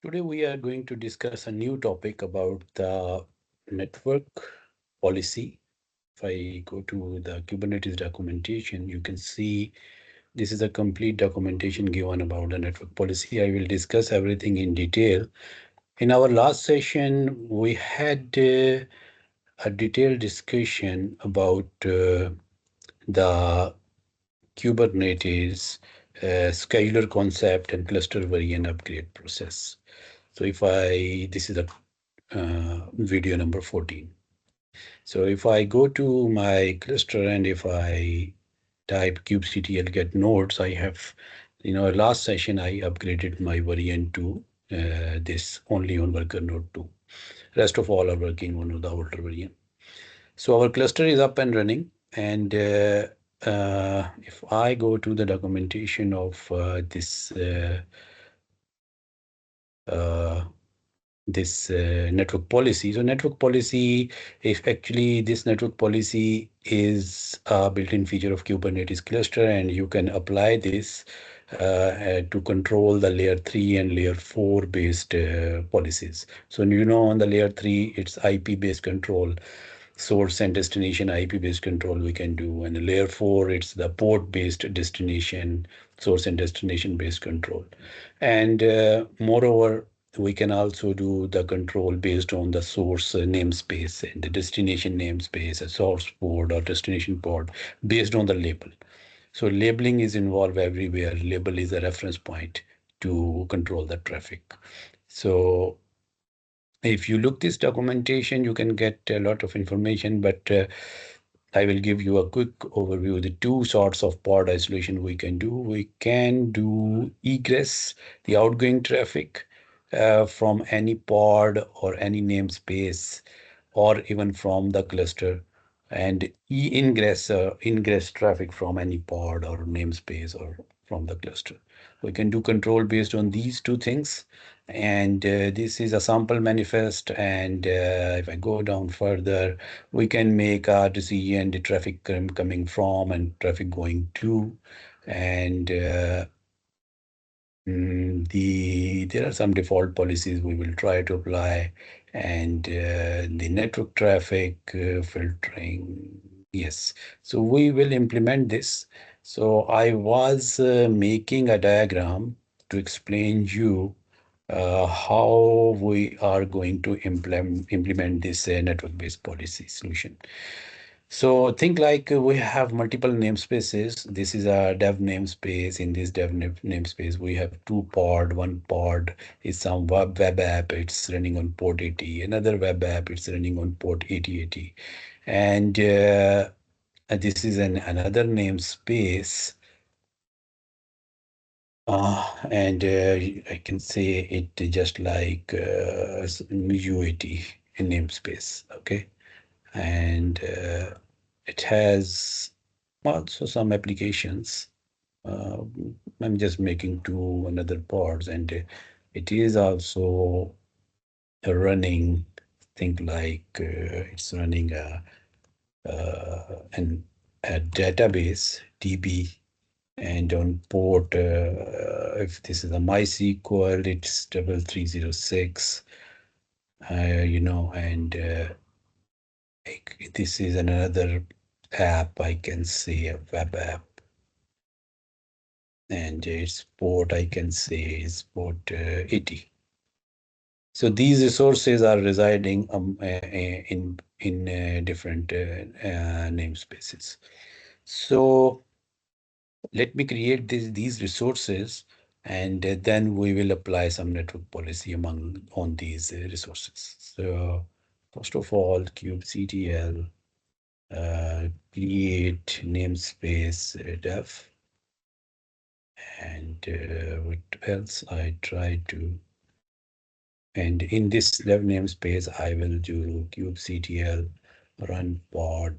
Today we are going to discuss a new topic about the network policy. If I go to the Kubernetes documentation, you can see this is a complete documentation given about the network policy. I will discuss everything in detail. In our last session, we had a detailed discussion about the Kubernetes scheduler concept and cluster variant upgrade process. So this is a video number 14. So if I go to my cluster and if I type kubectl get nodes, I have, last session I upgraded my variant to this only on worker node 2. Rest of all are working on the older variant. So our cluster is up and running. And if I go to the documentation of uh, this network policy. So network policy, if actually this network policy is a built-in feature of Kubernetes cluster, and you can apply this to control the layer 3 and layer 4 based policies. So on the layer 3, it's IP based control, source and destination IP based control we can do. And layer 4, it's the port based destination, source and destination based control. And moreover, we can also do the control based on the source namespace and the destination namespace, a source port or destination port based on the label. So labeling is involved everywhere. Label is a reference point to control the traffic. So if you look this documentation, you can get a lot of information, but I will give you a quick overview. The two sorts of pod isolation we can do. We can do egress, the outgoing traffic from any pod or any namespace, or even from the cluster, and ingress traffic from any pod or namespace or from the cluster. We can do control based on these two things. And this is a sample manifest. And if I go down further, we can make a decision the traffic coming from and traffic going to. And there are some default policies we will try to apply. And the network traffic filtering. Yes, so we will implement this. So I was making a diagram to explain you how we are going to implement this network-based policy solution. So think like we have multiple namespaces. This is a dev namespace. In this dev namespace, we have two pod. One pod is some web app. It's running on port 80. Another web app. It's running on port 8080. And this is another namespace. And I can say it just like UAT in namespace. Okay. And it has also some applications. Uh, I'm just making two another pods, and it is also running. Think like it's running a database DB, and on port if this is a MySQL, it's 3306. And this is another app, I can say a web app, and its port I can say is port 80. So these resources are residing in different namespaces. So let me create these resources, and then we will apply some network policy on these resources. So first of all, kubectl create namespace dev, and what else I try to, and in this dev namespace I will do kubectl run pod.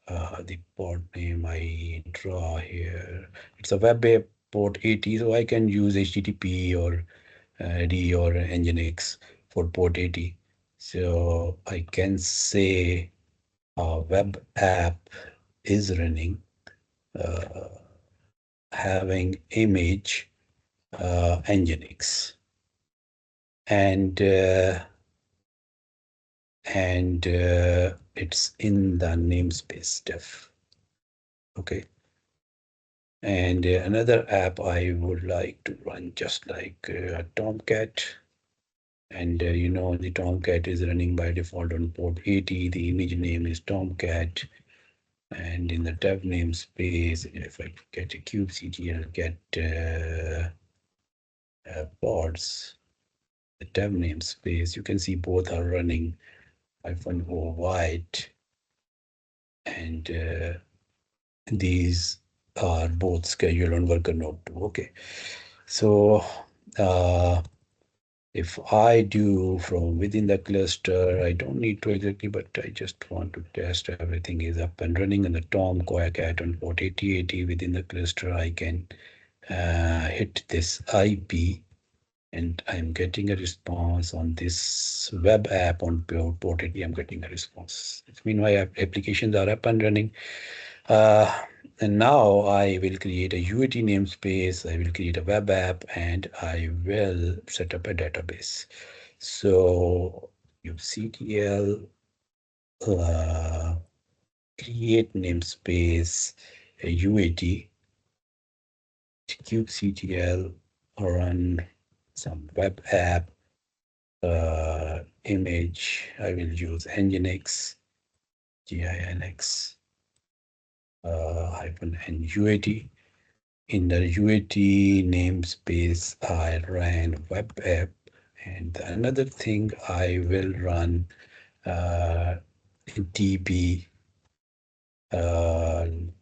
The pod name I draw here, it's a web app port 80, so I can use HTTP or D or Nginx for port 80. So I can say a web app is running uh, having image Nginx. and it's in the namespace def. Okay. And another app I would like to run, just like Tomcat. And the Tomcat is running by default on port 80. The image name is Tomcat. And in the dev namespace, if I get a kubectl, get pods, the dev namespace, you can see both are running -o white, and these are both scheduled on worker node 2. Okay, so if I do from within the cluster, I don't need to exactly, but I just want to test everything is up and running on the Tomcat on port 8080 within the cluster. I can hit this IP, and I'm getting a response on this web app on port 80. I'm getting a response. It means my applications are up and running. And now I will create a UAT namespace. I will create a web app, and I will set up a database. So kubectl create namespace UAT kubectl run some web app image. I will use nginx ginx hyphen n UAT. In the UAT namespace, I ran web app, and another thing I will run DB,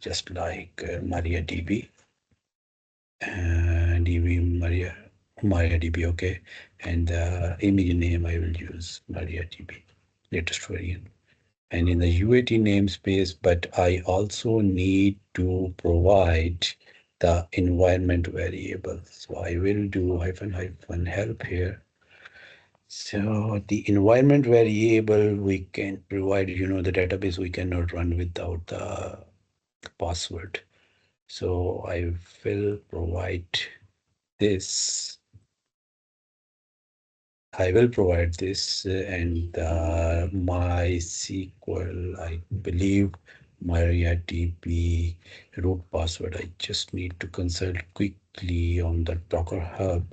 just like MariaDB, DB MariaDB, okay, and image name I will use MariaDB, latest version. And in the UAT namespace, but I also need to provide the environment variable. So I will do hyphen help here. So the environment variable we can provide, the database we cannot run without the password. So I will provide this. I will provide this and MySQL, I believe MariaDB root password. I just need to consult quickly on the Docker Hub.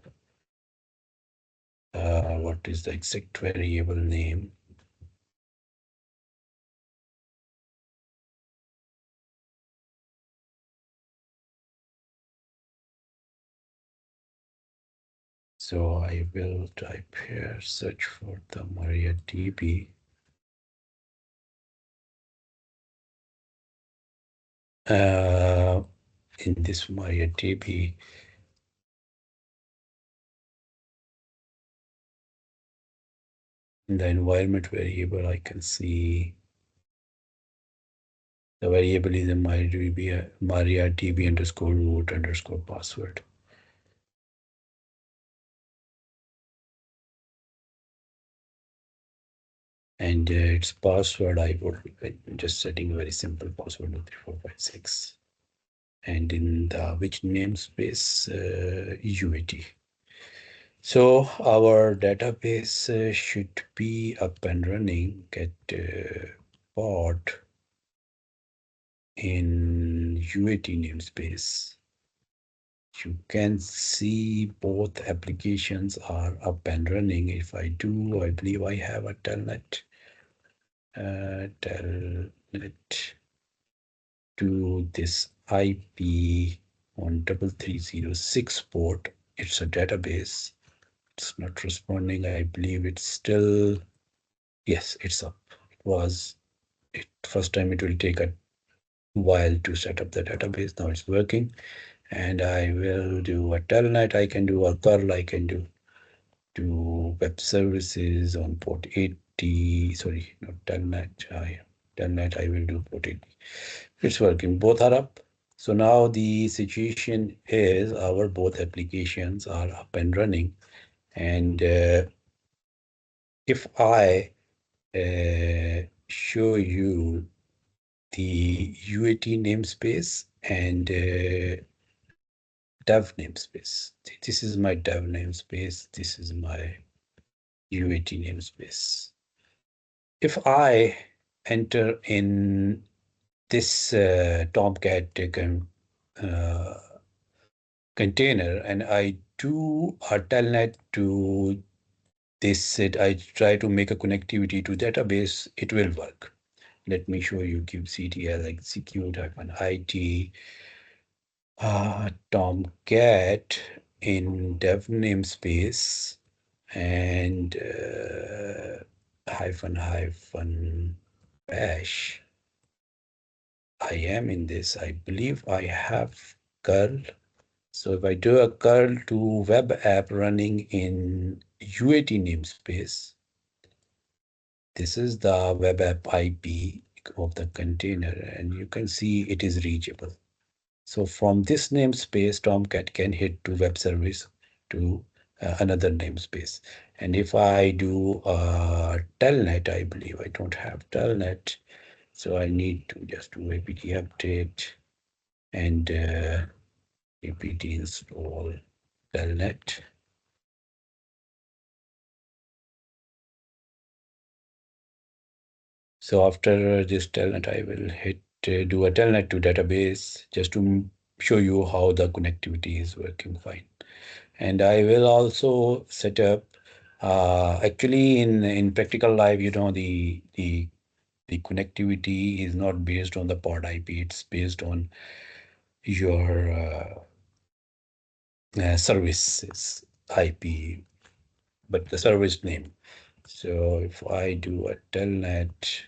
What is the exact variable name? So I will type here, search for the MariaDB. In this MariaDB, in the environment variable, I can see the variable is a MariaDB underscore root underscore password. And its password, I would just setting a very simple password of 3456. And in the which namespace, UAT. So our database should be up and running. Get pod in UAT namespace. You can see both applications are up and running. If I do, I believe I have a telnet. Telnet to this IP on 3306 port. It's a database. It's not responding. I believe it's still, yes, it's up. First time it will take a while to set up the database. Now it's working. And I will do a telnet. I can do a curl. I can do web services on port 80. Sorry, not telnet. Telnet, I will do port 80. It's working. Both are up. So now the situation is our both applications are up and running. And if I show you the UAT namespace and dev namespace. This is my dev namespace. This is my UAT namespace. If I enter in this Tomcat uh, container and I do a telnet to this set, I try to make a connectivity to database, it will work. Let me show you kubectl execute -it Tomcat in dev namespace and hyphen bash. I am in this. I believe I have curl. So if I do a curl to web app running in UAT namespace, this is the web app IP of the container, and you can see it is reachable. So from this namespace, Tomcat can hit to web service to another namespace. And if I do telnet, I believe I don't have telnet, so I need to just do apt update and apt install telnet. So after this telnet, I will hit do a telnet to database just to show you how the connectivity is working fine. And I will also set up actually in practical life, the connectivity is not based on the pod IP, it's based on your services IP, but the service name. So if I do a telnet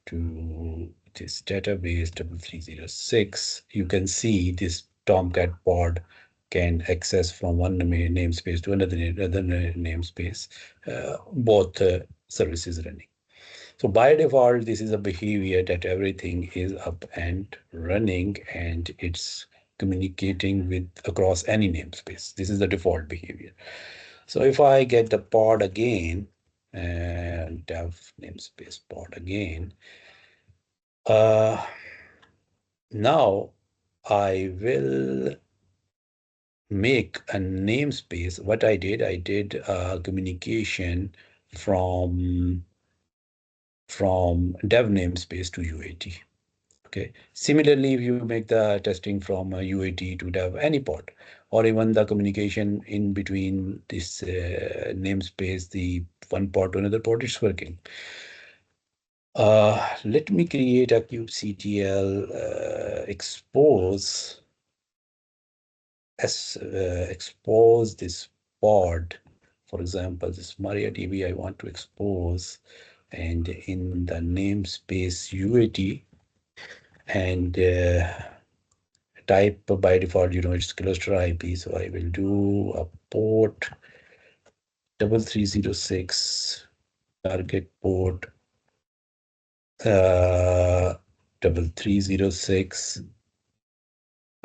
to this database 3306, you can see this Tomcat pod can access from one namespace to another namespace, both services running. So by default, this is a behavior that everything is up and running and it's communicating with across any namespace. This is the default behavior. So if I get the pod again and dev namespace pod again, uh, now I will make a namespace. What I did communication from dev namespace to UAT. Okay. Similarly, if you make the testing from UAT to dev any pod, or even the communication in between this namespace, the one pod to another pod, it's working. Let me create a kubectl expose this pod. For example, this MariaDB I want to expose, and in the namespace UAT, and type by default, it's cluster IP. So I will do a port 3306, target port 3306.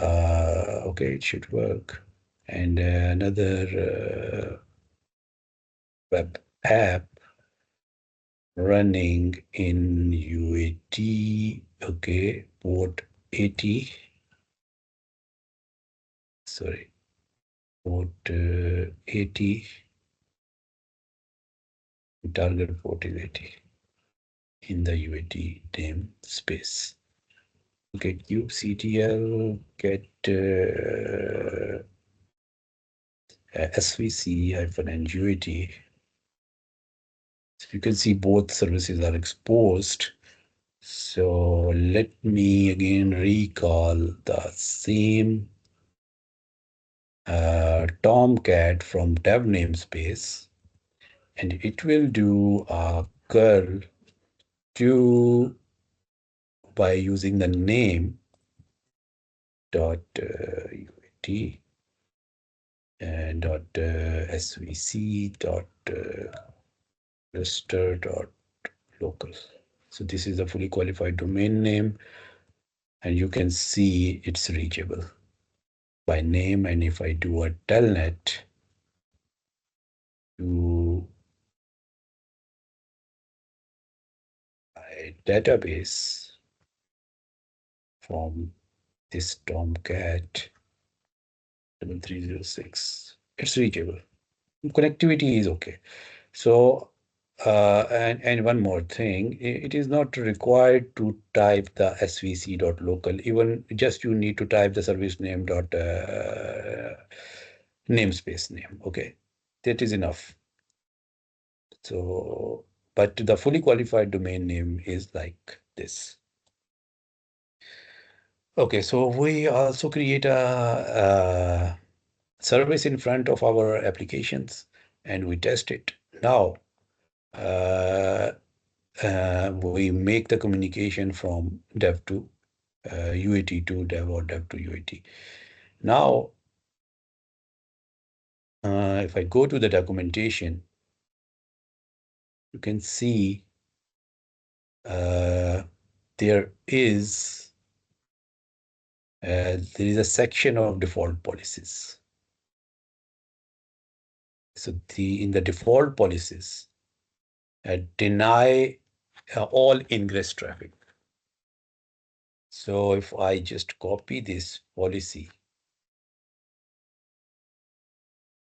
Okay, it should work. And another web app running in UAT. Okay, port 80. Sorry, port 80. Target port is 80 in the UAT namespace. Okay, kubectl get svc-nguat. So you can see both services are exposed. So let me again recall the same Tomcat from dev namespace, and it will do a curl to by using the name dot uat dot svc dot register dot local. So this is a fully qualified domain name, and you can see it's reachable by name. And if I do a telnet to my database from this Tomcat 7306, it's reachable. Connectivity is okay. So, and one more thing, it is not required to type the svc.local. Even just you need to type the service name dot namespace name. Okay, that is enough. So, but the fully qualified domain name is like this. Okay, so we also create a service in front of our applications and we test it. Now, uh, we make the communication from dev to UAT to dev or dev to UAT. Now, if I go to the documentation, you can see uh, there is a section of default policies. So in the default policies, deny all ingress traffic. So if I just copy this policy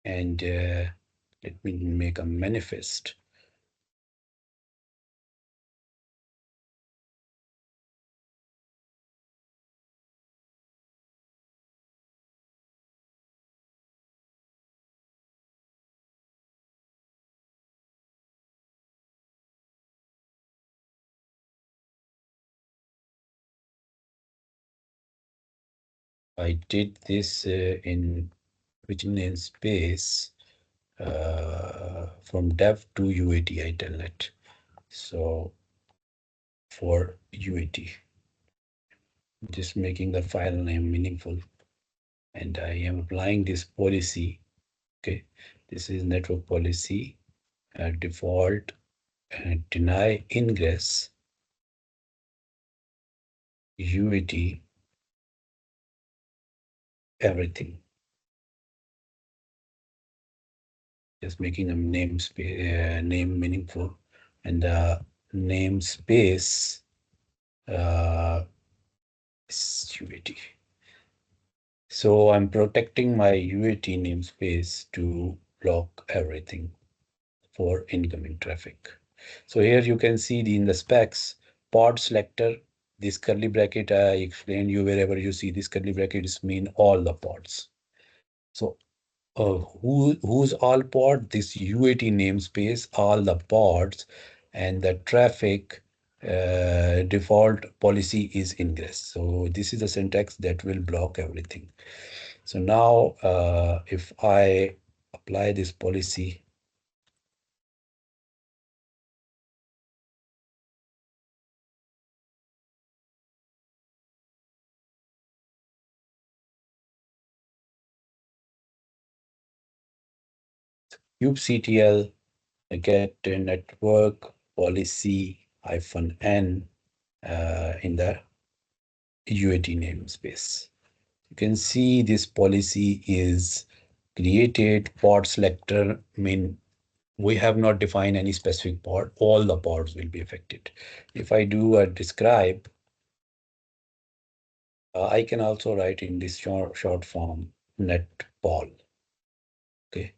and let me make a manifest. I did this in which namespace from dev to UAT, I tell it. So for UAT, just making the file name meaningful. And I am applying this policy. Okay, this is network policy, default, deny ingress, UAT, everything. Just making a name meaningful, and namespace is UAT. So I'm protecting my UAT namespace to block everything for incoming traffic. So here you can see in the specs, pod selector, this curly bracket I explained you, wherever you see this curly brackets mean all the pods. So who's all pod? This UAT namespace, all the pods, and the traffic default policy is ingress. So this is the syntax that will block everything. So now if I apply this policy, kubectl get network policy -n in the UAT namespace. You can see this policy is created. Pod selector mean we have not defined any specific pod. All the pods will be affected. If I do a describe, I can also write in this short form net pol. Okay,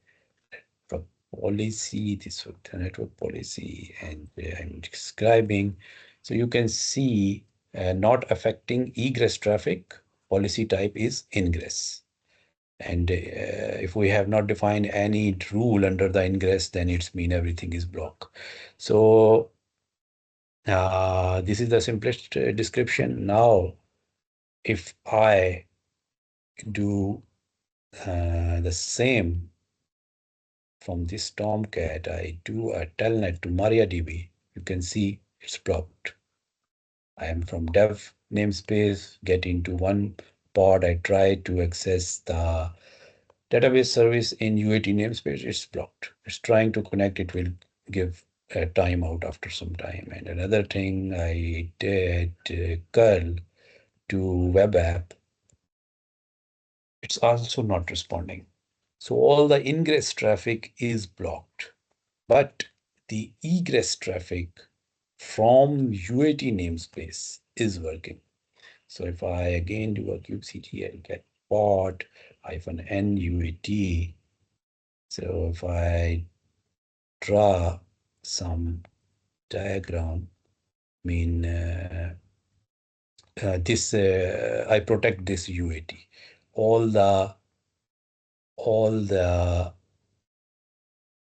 from policy, this was the network policy, and I'm describing. So you can see not affecting egress traffic. Policy type is ingress. And if we have not defined any rule under the ingress, then it's mean everything is block. So this is the simplest description. Now, if I do the same from this Tomcat, I do a telnet to MariaDB, you can see it's blocked. I am from dev namespace, get into one pod, I try to access the database service in UAT namespace, it's blocked. It's trying to connect, it will give a timeout after some time. And another thing I did curl to web app, it's also not responding. So all the ingress traffic is blocked, but the egress traffic from UAT namespace is working. So if I again do a kubectl get pod -n UAT, So if I draw some diagram, mean this I protect this UAT. All the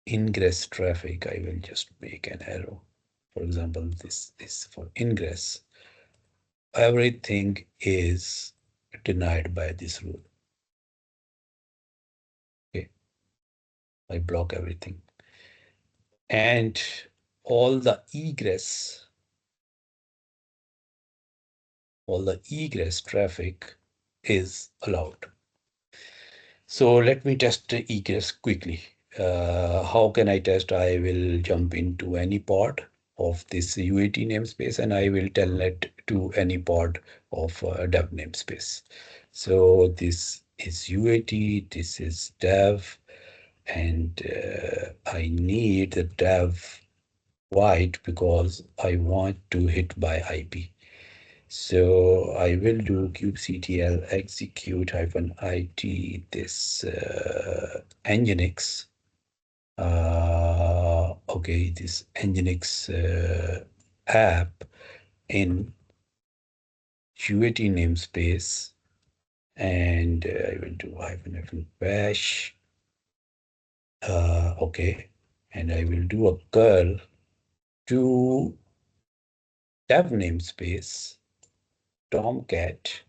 ingress traffic, I will just make an arrow. For example, this for ingress. Everything is denied by this rule. Okay, I block everything. And all the egress traffic is allowed. So let me test the egress quickly. How can I test? I will jump into any pod of this UAT namespace and I will telnet to any pod of dev namespace. So this is UAT, this is dev, and I need the dev wide because I want to hit by IP. So I will do kubectl execute -it this nginx. Okay, this nginx app in UAT namespace, and I will do -bash. Okay, and I will do a curl to dev namespace Tomcat.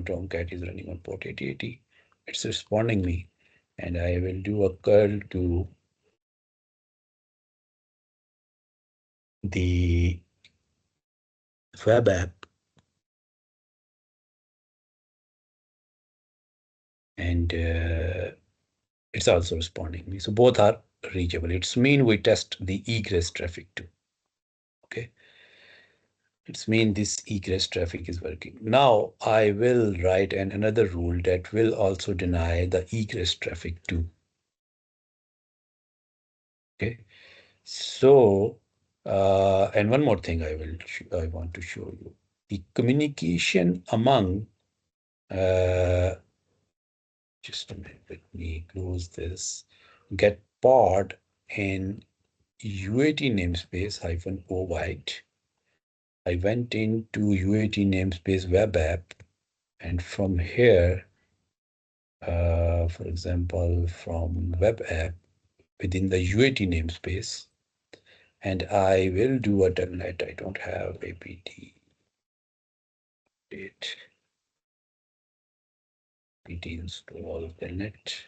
Tomcat is running on port 8080. It's responding me, and I will do a curl to the web app, and it's also responding me. So both are reachable. It's mean we test the egress traffic too. Okay. It's mean this egress traffic is working. Now I will write another rule that will also deny the egress traffic too. Okay. So, and one more thing I want to show you. The communication among, just a minute, let me close this, get pod in UAT namespace -o white. I went into UAT namespace web app, and from here, for example, from web app within the UAT namespace, and I will do a telnet. I don't have apt date pt install telnet.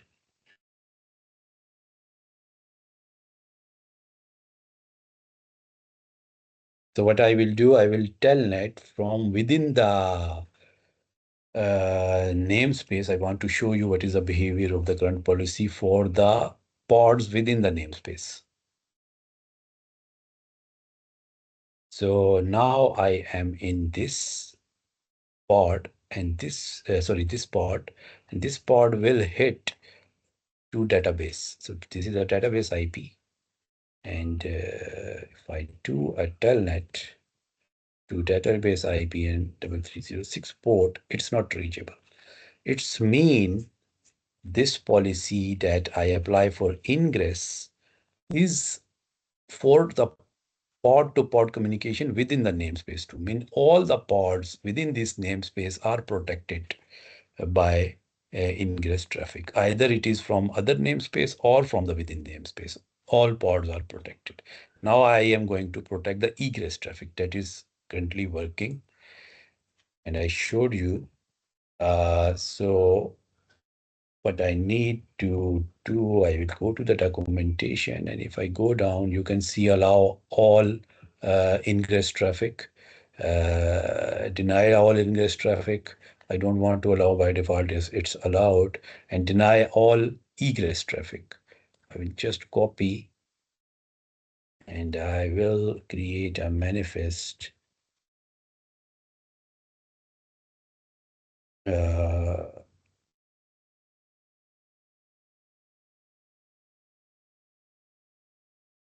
So what I will do, I will telnet from within the namespace. I want to show you what is the behavior of the current policy for the pods within the namespace. So now I am in this pod, and this pod, and this pod will hit to database. So this is a database IP, and if I do a telnet to database IP and 3306 port, it's not reachable. It's mean this policy that I apply for ingress is for the pod to pod communication within the namespace to mean all the pods within this namespace are protected by ingress traffic. Either it is from other namespace or from the within namespace. All pods are protected. Now I am going to protect the egress traffic that is currently working. And I showed you. So what I need to do, I will go to the documentation, and if I go down, you can see allow all ingress traffic, deny all ingress traffic. I don't want to allow by default, it's allowed, and deny all egress traffic. I will just copy, and I will create a manifest.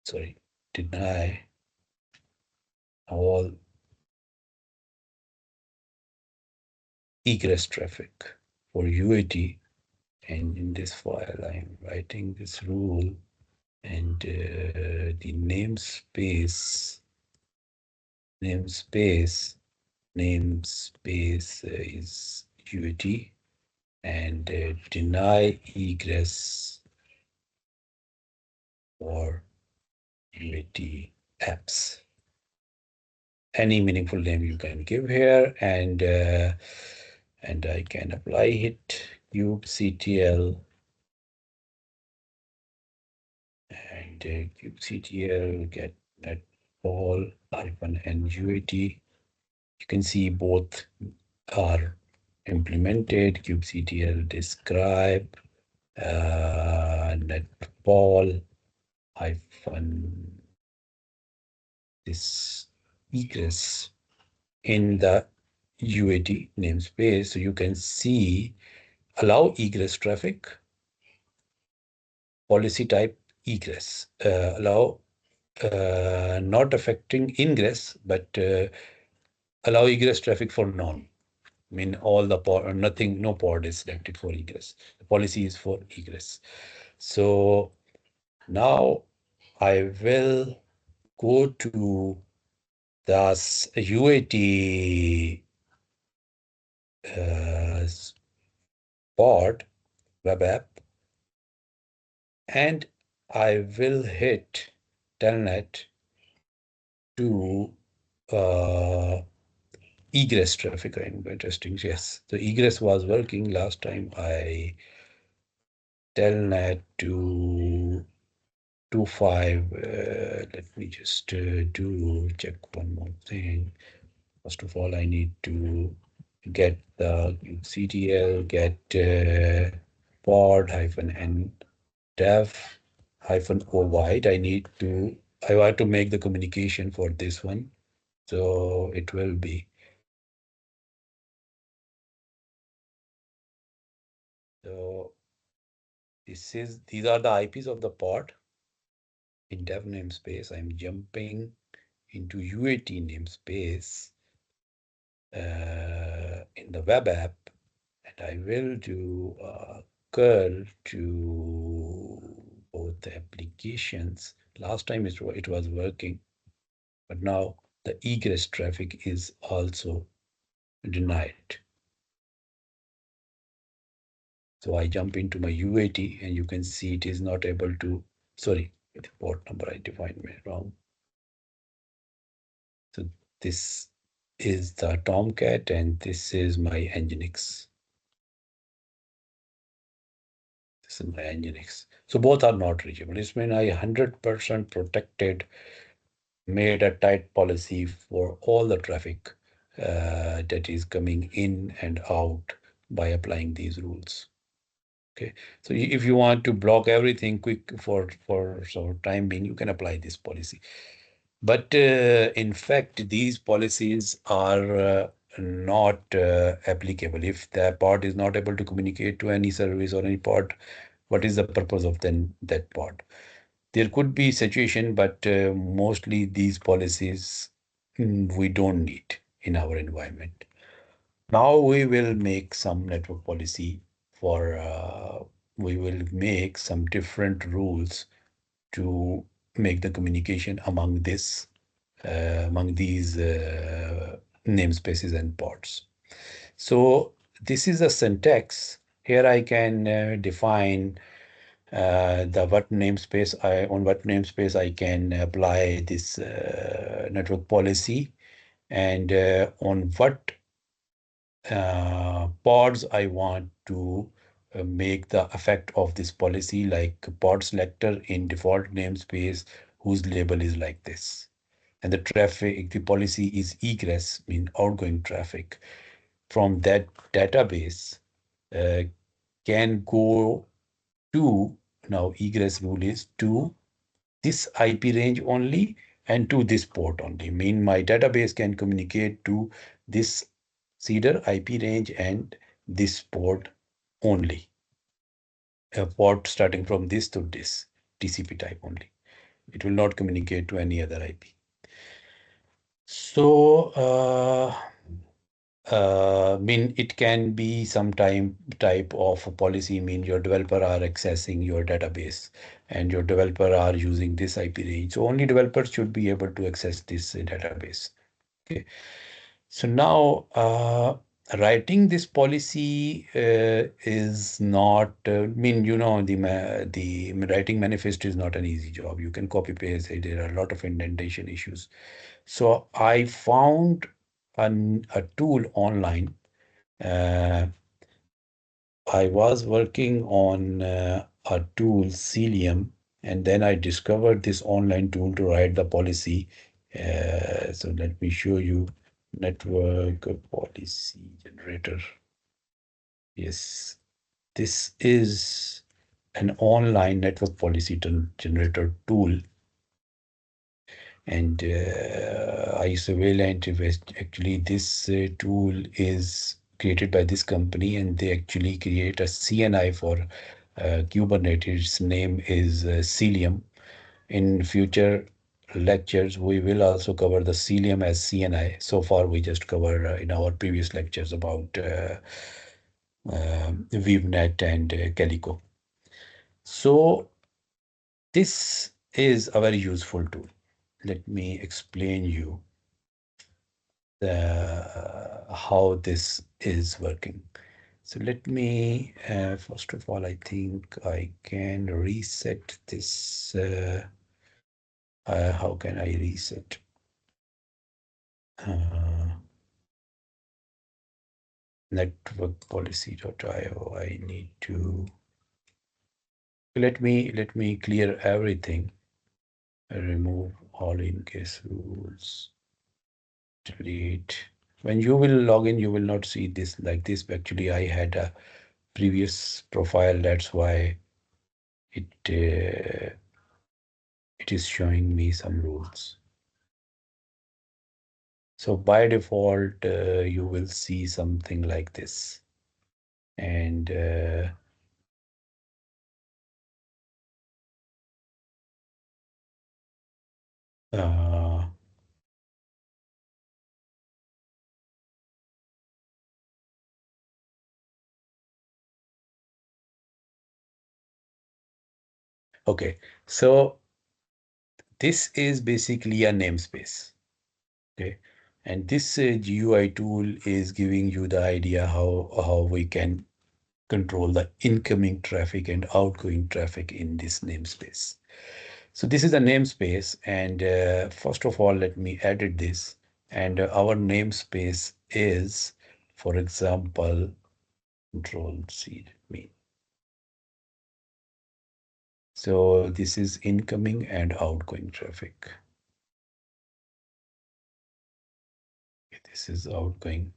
Sorry, deny all egress traffic for UAT And in this file, I'm writing this rule, and the namespace is UAT, and deny egress for UAT apps. Any meaningful name you can give here, and I can apply it kubectl, and kubectl get that all -nuat. You can see both are implemented. kubectl describe netball hyphen this egress in the UAT namespace. So you can see allow egress traffic, policy type egress, allow not affecting ingress, but allow egress traffic for none. I mean, all the pod, nothing, no pod is selected for egress. The policy is for egress. So now I will go to the UAT pod web app, and I will hit telnet to egress traffic. Interesting. Yes, the egress was working last time. I telnet to 25. Let me just do check one more thing. First of all, I need to get the CTL, get pod -n dev -o wide. I want to make the communication for this one. So it will be. So these are the IPs of the pod. In dev namespace, I'm jumping into UAT namespace in the web app, and I will do curl to both the applications. Last time it was working, but now the egress traffic is also denied. So I jump into my UAT, and you can see it is not able to, sorry, the port number I defined wrong. So this is the Tomcat, and this is my Nginx. This is my Nginx. So both are not reachable. It's mean I 100% protected, made a tight policy for all the traffic that is coming in and out by applying these rules. Okay, so if you want to block everything quick for time being, you can apply this policy. But in fact, these policies are not applicable. If the pod is not able to communicate to any service or any pod, what is the purpose of then that pod? There could be situation, but mostly these policies we don't need in our environment. Now we will make some network policy for, we will make some different rules to make the communication among among these namespaces and pods. So this is a syntax. Here I can define the what namespace on what namespace I can apply this network policy, and on what pods I want to make the effect of this policy, like pod selector in default namespace whose label is like this. And the traffic, the policy is egress, mean outgoing traffic from that database can go to, now egress rule is to this IP range only and to this port only. Mean my database can communicate to this Cedar IP range and this port only. A port starting from this to this TCP type only. It will not communicate to any other IP. So mean it can be some type of a policy. Mean your developer are accessing your database and your developer are using this IP range. So only developers should be able to access this database. Okay. So now writing this policy is not mean the writing manifest is not an easy job. You can copy paste it. There are a lot of indentation issues. So I found a tool online. uh, I was working on a tool, Cilium, and then I discovered this online tool to write the policy. So let me show you network policy generator. Yes, this is an online network policy generator tool. And Isovalent, actually, this tool is created by this company, and they actually create a CNI for Kubernetes. Its name is Cilium. In future lectures, we will also cover the Cilium as CNI. So far, we just covered in our previous lectures about VivNet and Calico. So this is a very useful tool. Let me explain you how this is working. So let me, first of all, I think I can reset this. How can I reset? Uh, network policy.io. I need to let me clear everything. Remove all in case rules. Delete. When you will log in, you will not see this like this. Actually, I had a previous profile. That's why it is showing me some rules. So by default, you will see something like this. And uh, okay, so this is basically a namespace. Okay, and this GUI tool is giving you the idea how we can control the incoming traffic and outgoing traffic in this namespace. So this is a namespace, and first of all, let me edit this. And our namespace is, for example, Control C. Let me. So this is incoming and outgoing traffic. This is outgoing.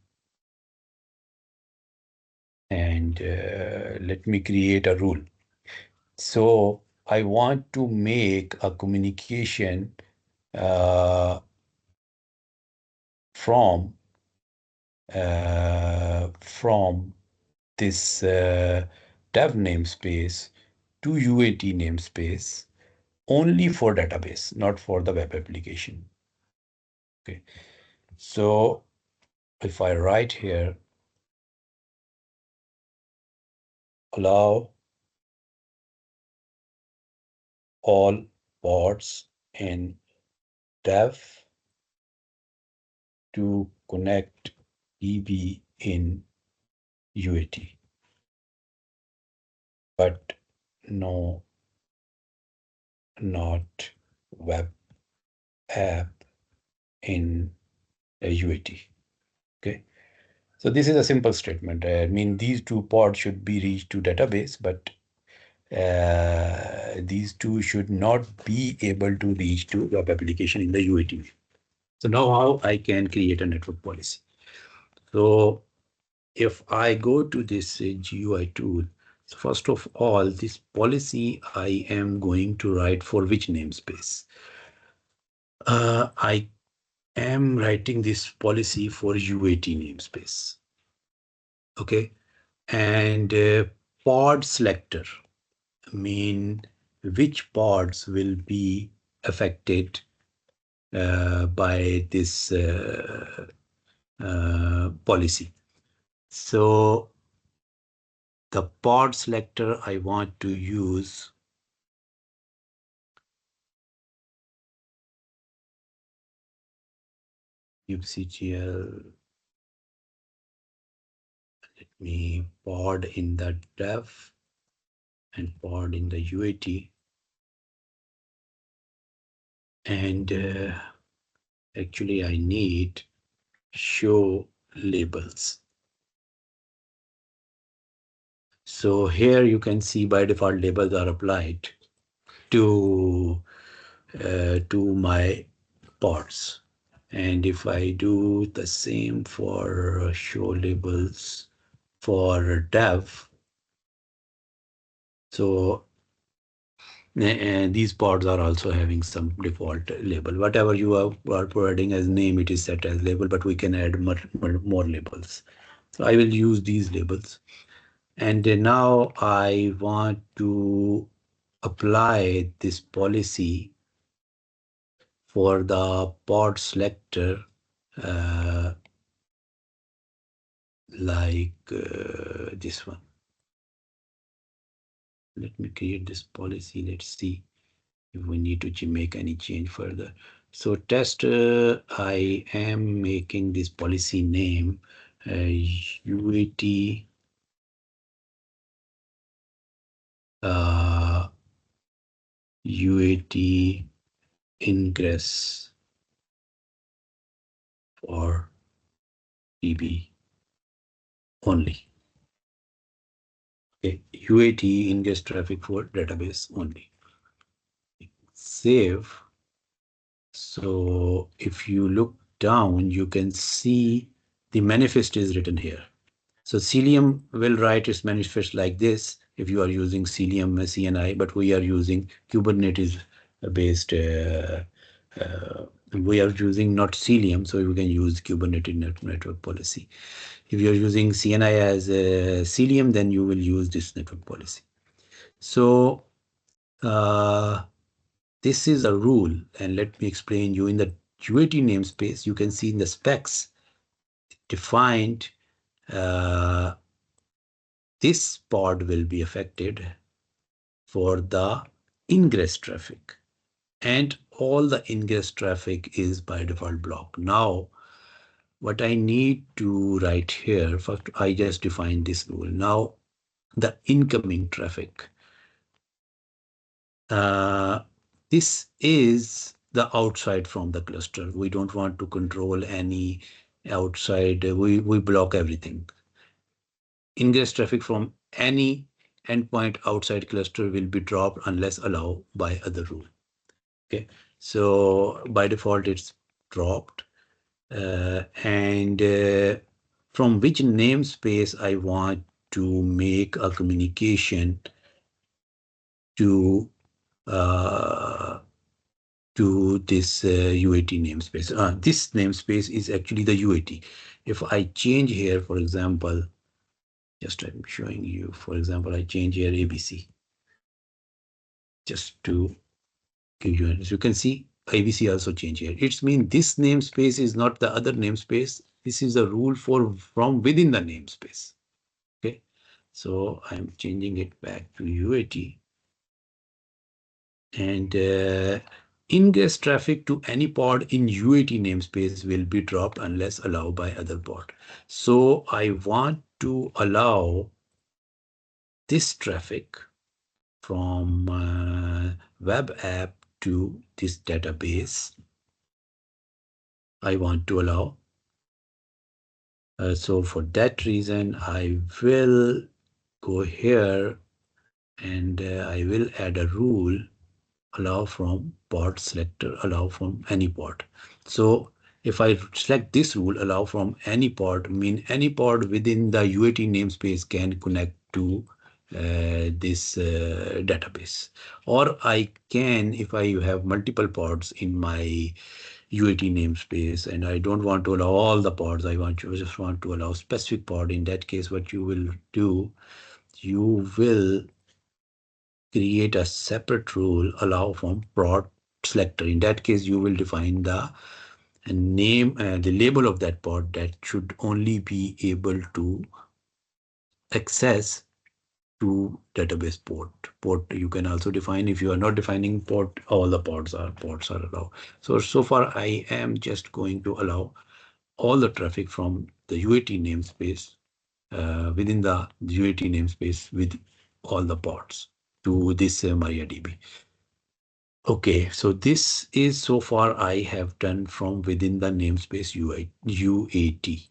And let me create a rule. So I want to make a communication from from this dev namespace to UAT namespace only for database, not for the web application. Okay, so if I write here, allow all pods in dev to connect DB in UAT, but no, not web app in a UAT. Okay. So this is a simple statement. I mean, these two pods should be reached to database, but these two should not be able to reach to web application in the UAT. So now how I can create a network policy. So if I go to this GUI tool, so first of all, this policy I am going to write for which namespace? I am writing this policy for UAT namespace. Okay. And pod selector mean which pods will be affected by this policy. So the pod selector I want to use kubectl. Let me pod in the dev and pod in the UAT. And actually I need show labels. So here you can see by default labels are applied to my pods. And if I do the same for show labels for dev, so these pods are also having some default label. Whatever you are providing as name, it is set as label, but we can add more labels. So I will use these labels. And now I want to apply this policy for the pod selector, like this one. Let me create this policy. Let's see if we need to make any change further. So test, I am making this policy name UAT UAT ingress for DB only. Okay, UAT ingress traffic for database only. Save. So if you look down, you can see the manifest is written here. So Cilium will write its manifest like this if you are using Cilium CNI, but we are using Kubernetes based. We are using not Cilium, so we can use Kubernetes network policy. If you're using CNI as Cilium, then you will use this network policy. So this is a rule, and let me explain you. In the UAT namespace, you can see in the specs defined this pod will be affected for the ingress traffic, and all the ingress traffic is by default block. Now, what I need to write here, first I just define this rule. Now, the incoming traffic. This is the outside from the cluster. We don't want to control any outside. We block everything. Ingress traffic from any endpoint outside cluster will be dropped unless allowed by other rule. Okay, so by default it's dropped. And from which namespace I want to make a communication to this UAT namespace. This namespace is actually the UAT. If I change here, for example, just I'm showing you, for example, I change here ABC just to give you, as you can see, ABC also change here. It means this namespace is not the other namespace. This is a rule for from within the namespace. Okay, so I'm changing it back to UAT. And ingress traffic to any pod in UAT namespace will be dropped unless allowed by other pod. So I want to allow this traffic from web app to this database. I want to allow. So for that reason, I will go here and I will add a rule, allow from pod selector, allow from any pod. So if I select this rule, allow from any pod, mean any pod within the UAT namespace can connect to this database. Or I can, if I have multiple pods in my UAT namespace and I don't want to allow all the pods, I just want to allow specific pod. In that case, what you will do, you will create a separate rule, allow from pod selector. In that case, you will define the and name the label of that pod that should only be able to access to database port. Port you can also define. If you are not defining port, all the pods are allowed. So far I am just going to allow all the traffic from the UAT namespace within the UAT namespace with all the pods to this MariaDB. Okay, so this is so far I have done from within the namespace UAT.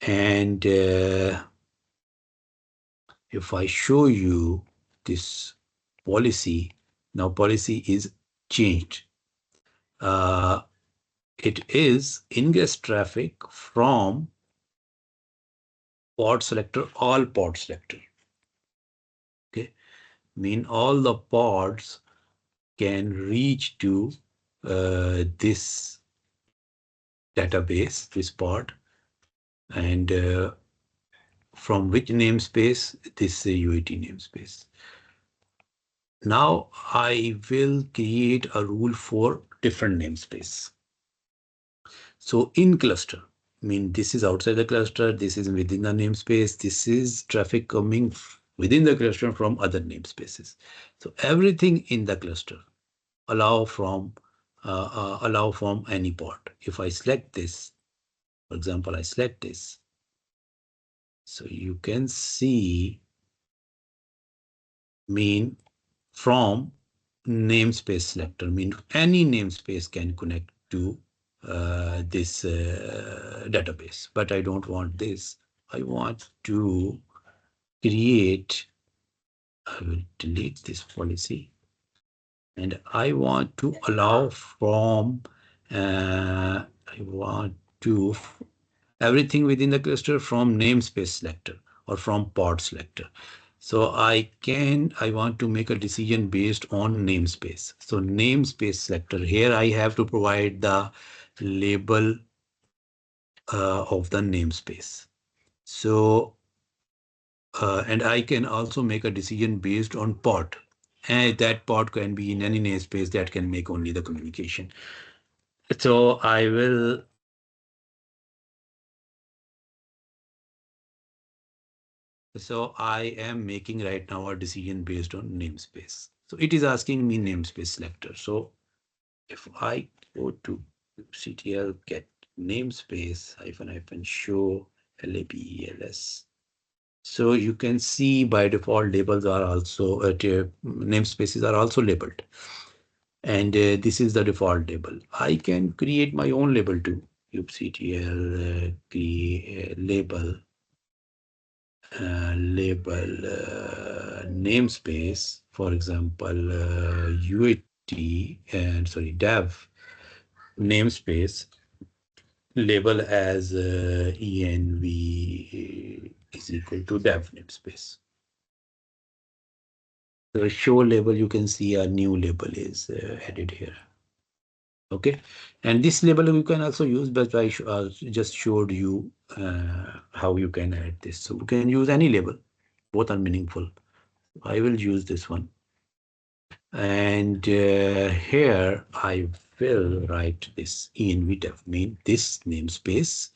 And if I show you this policy, now policy is changed. It is ingress traffic from pod selector, all pod selector. Okay, mean all the pods can reach to this database, this pod, and from which namespace? This UAT namespace. Now I will create a rule for different namespace. So in cluster, mean this is outside the cluster, this is within the namespace, this is traffic coming within the cluster from other namespaces. So everything in the cluster allow from any pod. If I select this, for example, I select this, so you can see mean from namespace selector, mean any namespace can connect to this database, but I don't want this. I want to create, I will delete this policy, and I want to allow from, I want to everything within the cluster from namespace selector or from pod selector. So I want to make a decision based on namespace. So namespace selector, here I have to provide the label of the namespace. So, and I can also make a decision based on pod. And that pod can be in any namespace that can make only the communication. So I will So I am making right now a decision based on namespace. So it is asking me namespace selector. So if I go to ctl get namespace hyphen show labels. So you can see by default labels are also namespaces are also labeled. And this is the default label. I can create my own label too. kubectl label namespace, for example, UAT and dev namespace label as env is equal to dev namespace. The show label, you can see a new label is added here. Okay, and this label you can also use, but I just showed you how you can add this. So you can use any label, both are meaningful. I will use this one. And here I will write this env mean this namespace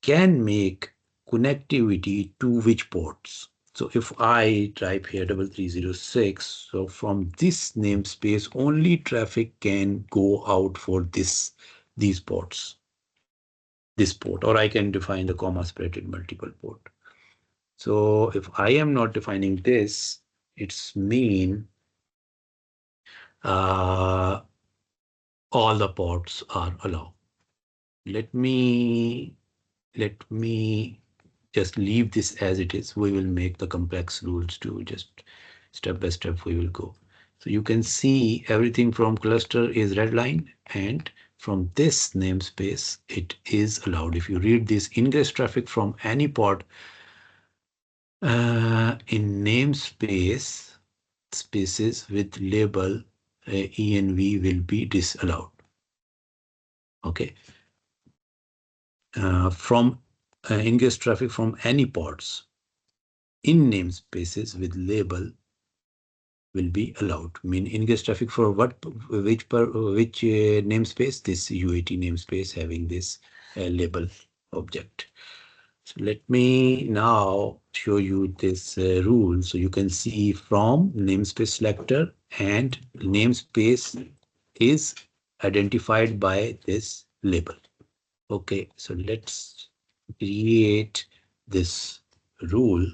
can make connectivity to which ports. So if I type here 3306, so from this namespace only traffic can go out for these ports, this port, or I can define the comma separated multiple port. So if I am not defining this, it's mean all the ports are allowed. Let me just leave this as it is. We will make the complex rules too. Just step by step we will go. So you can see everything from cluster is red line, and from this namespace it is allowed. If you read this ingress traffic from any pod in namespace spaces with label env will be disallowed. Okay. From ingress traffic from any pods in namespaces with label will be allowed. Mean ingress traffic for what, which namespace? This UAT namespace having this label object. So let me now show you this rule. So you can see from namespace selector, and namespace is identified by this label. Okay, so let's create this rule.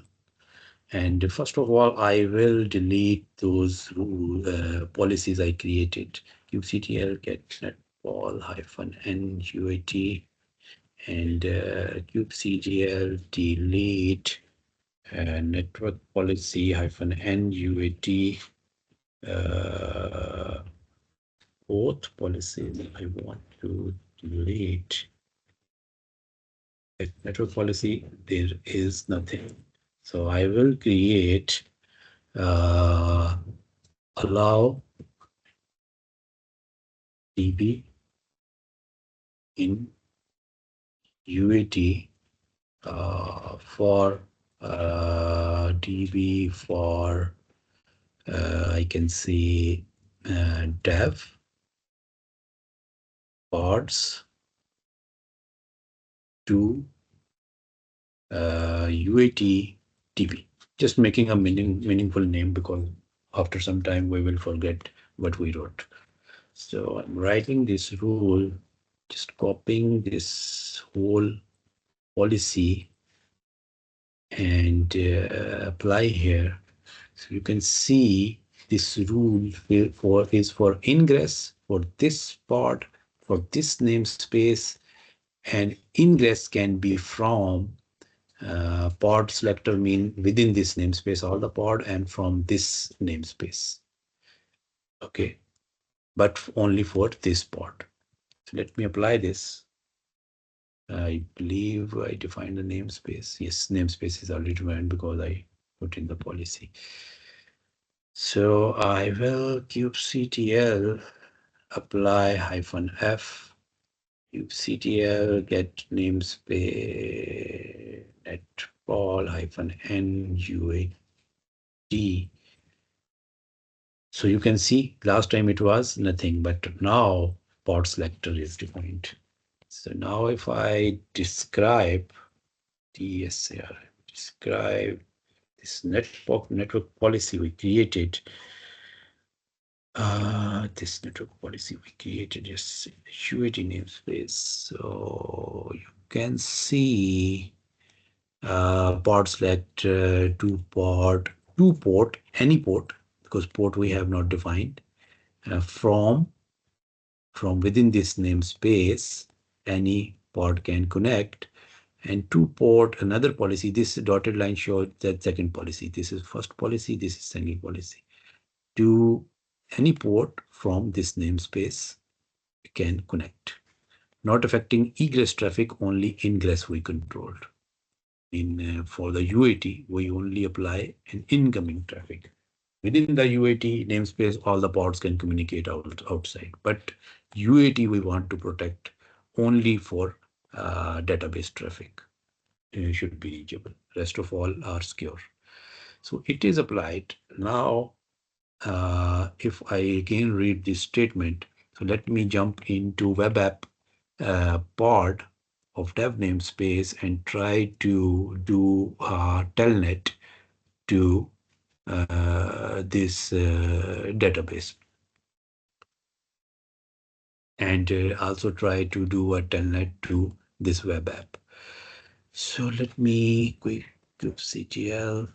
And first of all, I will delete those policies I created. kubectl get netball -nuat and kubectl delete network policy -nuat both policies I want to delete. At network policy, there is nothing. So I will create allow db in UAT for db for I can see dev pods to UAT db. Just making a meaningful name, because after some time we will forget what we wrote. So I'm writing this rule, just copying this whole policy and apply here. So you can see this rule is for ingress for this pod, for this namespace, and ingress can be from pod selector, mean within this namespace, all the pod, and from this namespace. Okay, but only for this pod. So let me apply this. I believe I defined the namespace. Yes, namespace is already defined because I put in the policy. So I will kubectl apply -f kubectl get namespace netball -nuat. So you can see last time it was nothing, but now pod selector is defined. So now if I describe DSR, describe this network policy we created. This network policy we created is UAT namespace. So you can see port select to port, any port, because port we have not defined. From within this namespace, any port can connect. And to port another policy, this dotted line shows that second policy. This is first policy, this is second policy. To any port from this namespace can connect. Not affecting egress traffic, only ingress we controlled. For the UAT, we only apply an incoming traffic. Within the UAT namespace, all the pods can communicate outside. But UAT we want to protect only for database traffic. It should be reachable. Rest of all are secure. So it is applied. Now, if I again read this statement, so let me jump into web app pod of dev namespace and try to do telnet to this database, and also try to do a telnet to this web app. So let me quick kubectl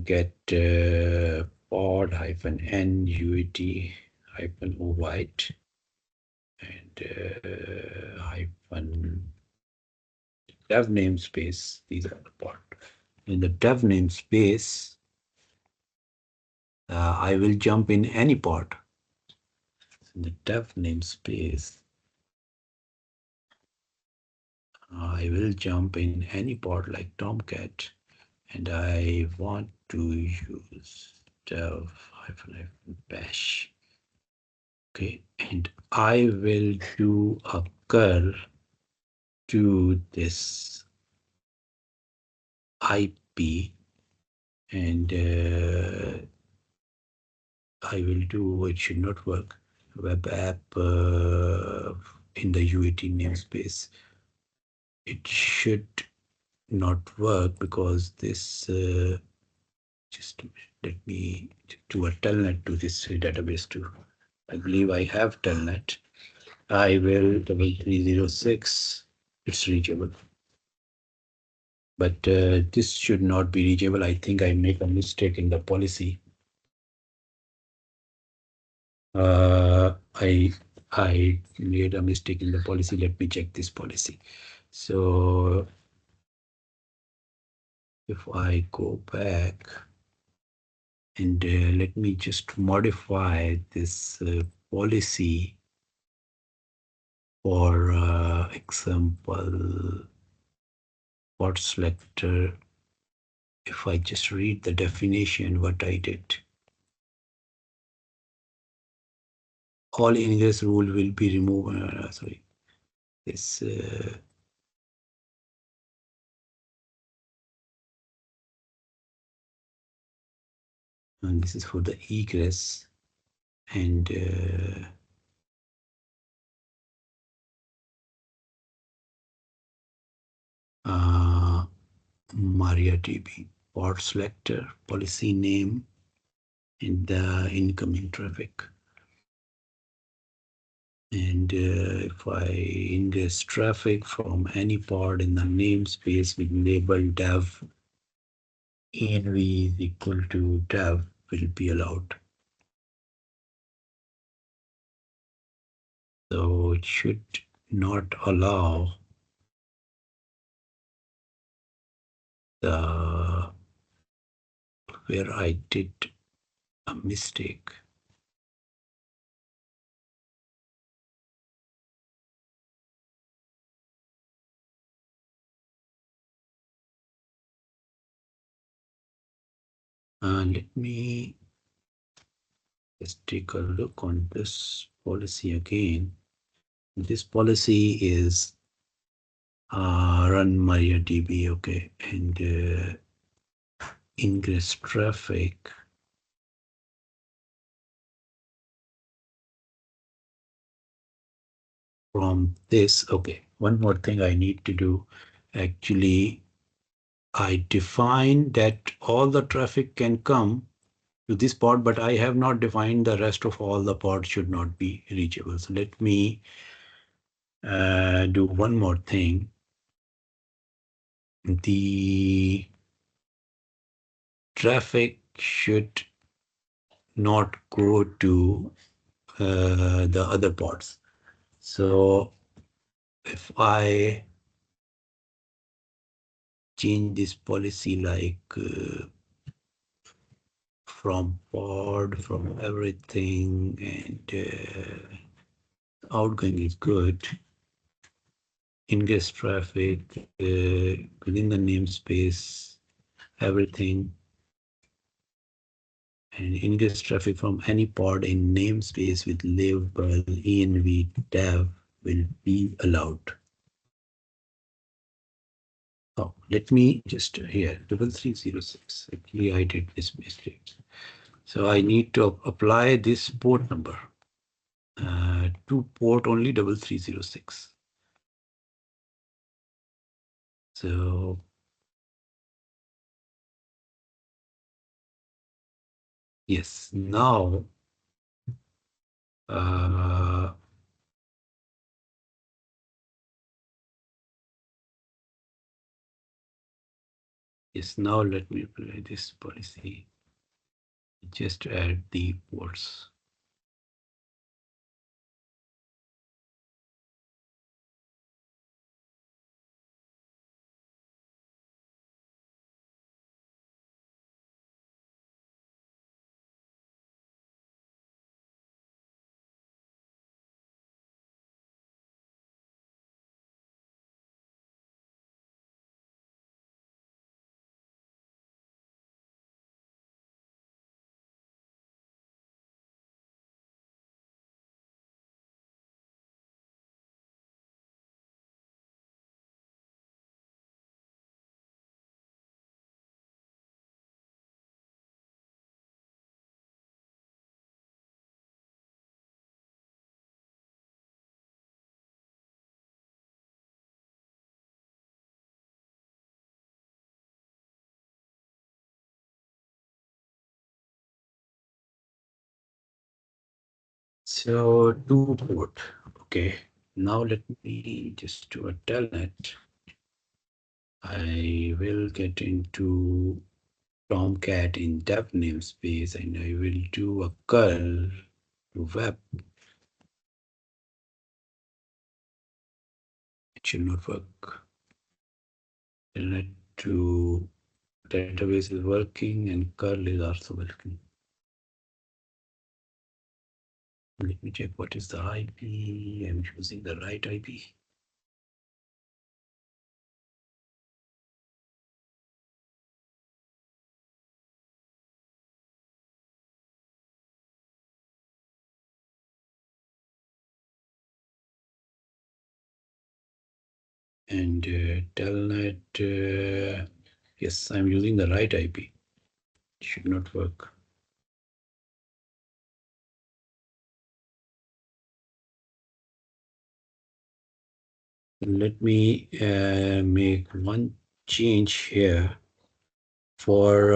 get pod -nuat -ovite and hyphen dev namespace. These are the pod. In the dev namespace, I will jump in any pod. In the dev namespace, I will jump in any pod like Tomcat, and I want to use dev -bash. Okay, and I will do a curl to this IP, and I will do, it should not work, web app in the UAT namespace. It should not work because this, just let me do a telnet to this database too. I believe I have telnet. I will 3306. It's reachable. But this should not be reachable. I think I make a mistake in the policy. I made a mistake in the policy. Let me check this policy. So if I go back and let me just modify this policy, for example, port selector. If I just read the definition, what I did, all ingress rule will be removed. Sorry, this and this is for the egress, and MariaDB port selector, policy name, and the incoming traffic. And if I ingress traffic from any pod in the namespace with label dev env is equal to dev will be allowed. So it should not allow the where I did a mistake. Let me just take a look on this policy again. This policy is run MariaDB, okay, and ingress traffic from this. Okay, one more thing I need to do. Actually, I define that all the traffic can come to this pod, but I have not defined the rest of all the pods should not be reachable. So let me do one more thing. The traffic should not go to the other pods. So if I change this policy like from pod, from everything, and outgoing is good. Ingress traffic within the namespace, everything, and ingress traffic from any pod in namespace with label env dev will be allowed. Oh, let me just here 3306. Actually, I did this mistake. So I need to apply this port number to port only 3306. So yes, now yes, now let me apply this policy. Just add the ports. So 2 port. Okay. Now let me just do a telnet. I will get into Tomcat in dev namespace and I will do a curl to web. It should not work. Telnet to database is working and curl is also working. Let me check what is the IP. I'm using the right IP. And telnet, yes, I'm using the right IP. It should not work. Let me make one change here. For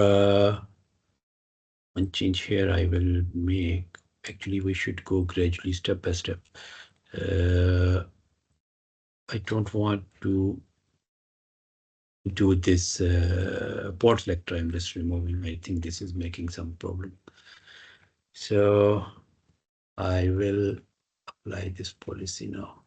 one change here, I will make. Actually, we should go gradually, step by step. I don't want to do this port selector. I'm just removing. I think this is making some problem. So I will apply this policy now.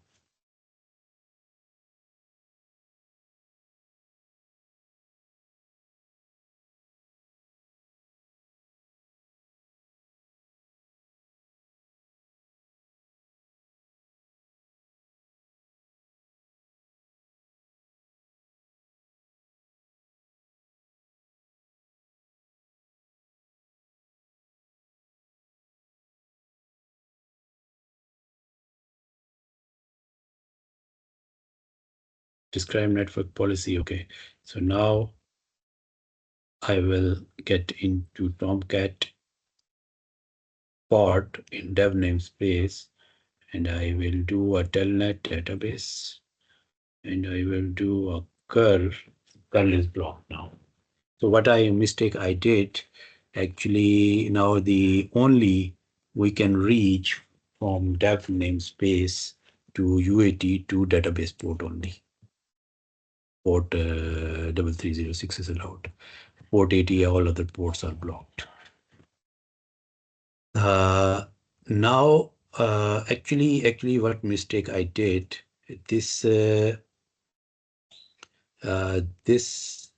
Describe network policy. Okay. So now I will get into Tomcat pod in dev namespace and I will do a telnet database and I will do a curl. Curl is blocked now. So what mistake I did, actually now the only we can reach from dev namespace to UAT to database port only. Port 3306 is allowed. Port 80, all other ports are blocked. Now, actually, what mistake I did, this this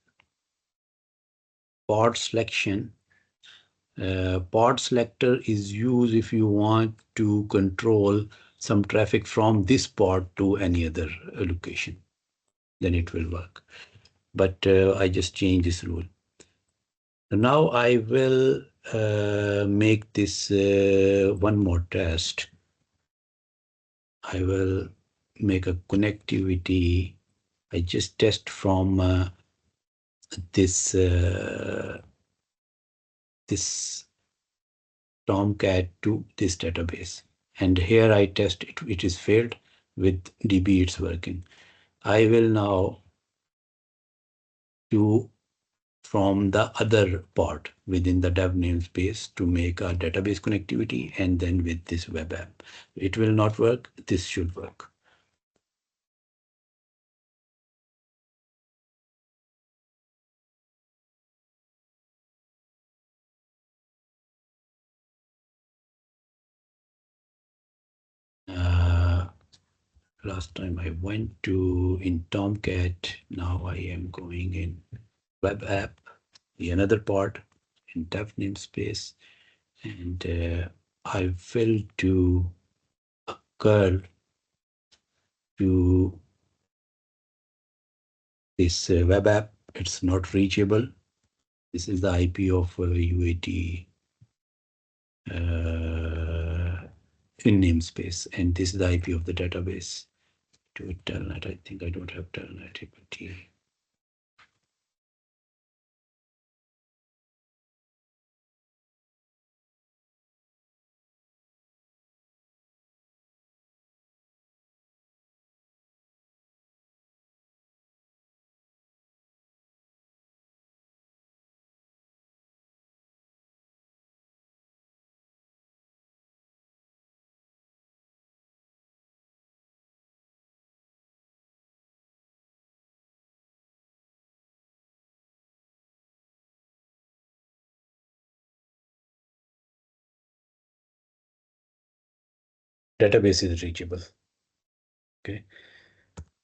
pod selection, pod selector is used if you want to control some traffic from this pod to any other location, then it will work. But I just changed this rule. Now I will make this one more test. I will make a connectivity. I just test from this this Tomcat to this database. And here I test it, it is failed. With DB, it's working. I will now do from the other part within the dev namespace to make a database connectivity and then with this web app. It will not work. This should work. Last time I went to in Tomcat. Now I am going in web app, the another part in dev namespace, and I will do a curl to this web app. It's not reachable. This is the IP of UAT in namespace, and this is the IP of the database. To a telnet, I think I don't have telnet. database is reachable. Okay.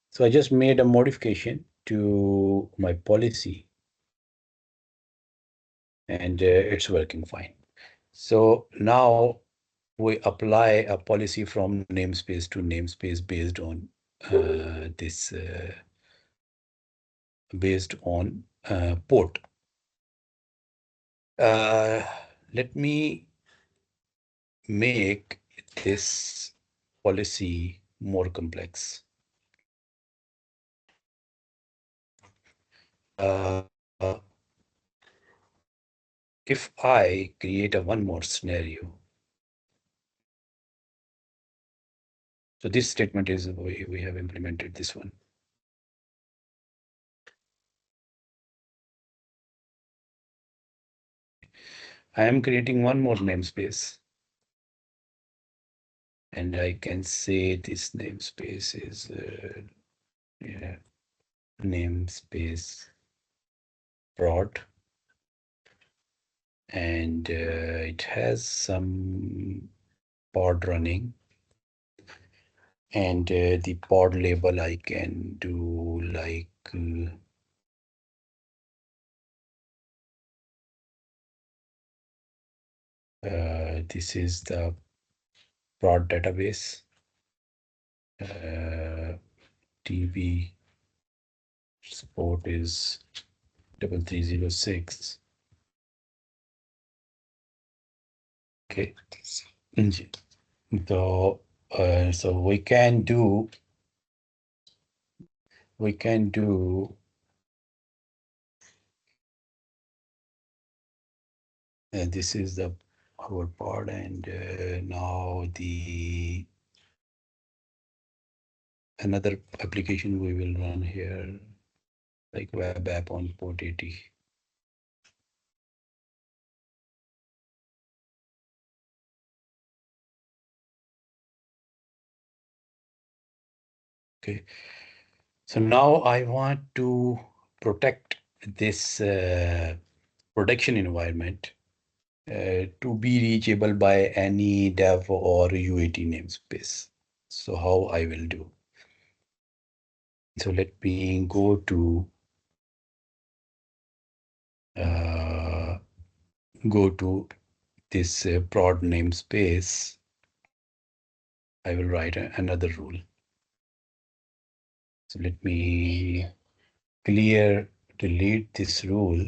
So I just made a modification to my policy and it's working fine. So now we apply a policy from namespace to namespace based on port. Let me make this policy more complex. Uh, if I create a one more scenario, so this statement is we have implemented this one. I am creating one more namespace. And I can say this namespace is yeah, namespace prod. And it has some pod running. And the pod label I can do like this is the prod database. DB support is 3306. Okay. So so we can do this is the our pod, and now the another application we will run here, like web app on port 80. Okay, so now I want to protect this production environment to be reachable by any dev or UAT namespace. So how I will do? So let me go to this prod namespace. I will write another rule. So let me delete this rule,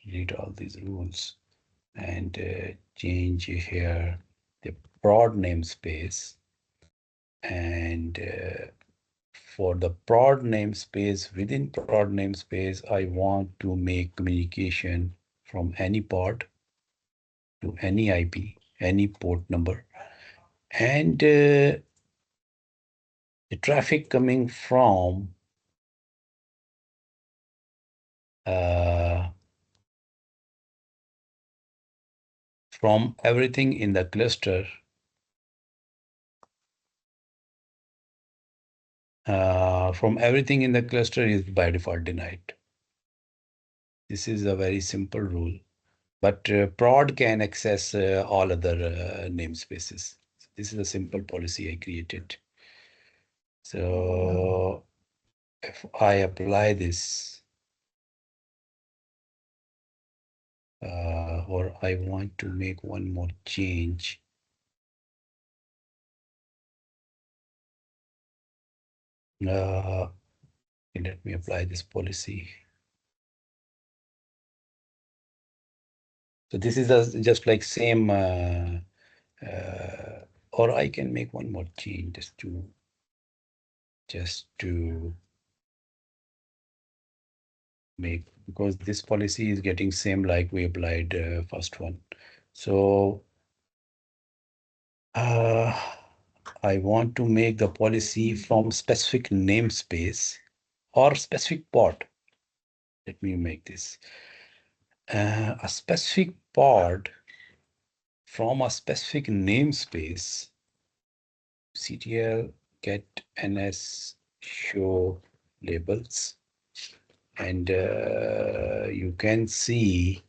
delete all these rules, and change here the prod namespace. And for the prod namespace, within prod namespace, I want to make communication from any pod to any IP, any port number. And the traffic coming from everything in the cluster is by default denied. This is a very simple rule, but prod can access all other namespaces. This is a simple policy I created. So if I apply this, or I want to make one more change, let me apply this policy. So this is just like same, or I can make one more change just to make, because this policy is getting same like we applied first one. So I want to make the policy from specific namespace or specific pod. Let me make this a specific pod from a specific namespace. CTL get NS show labels, and you can see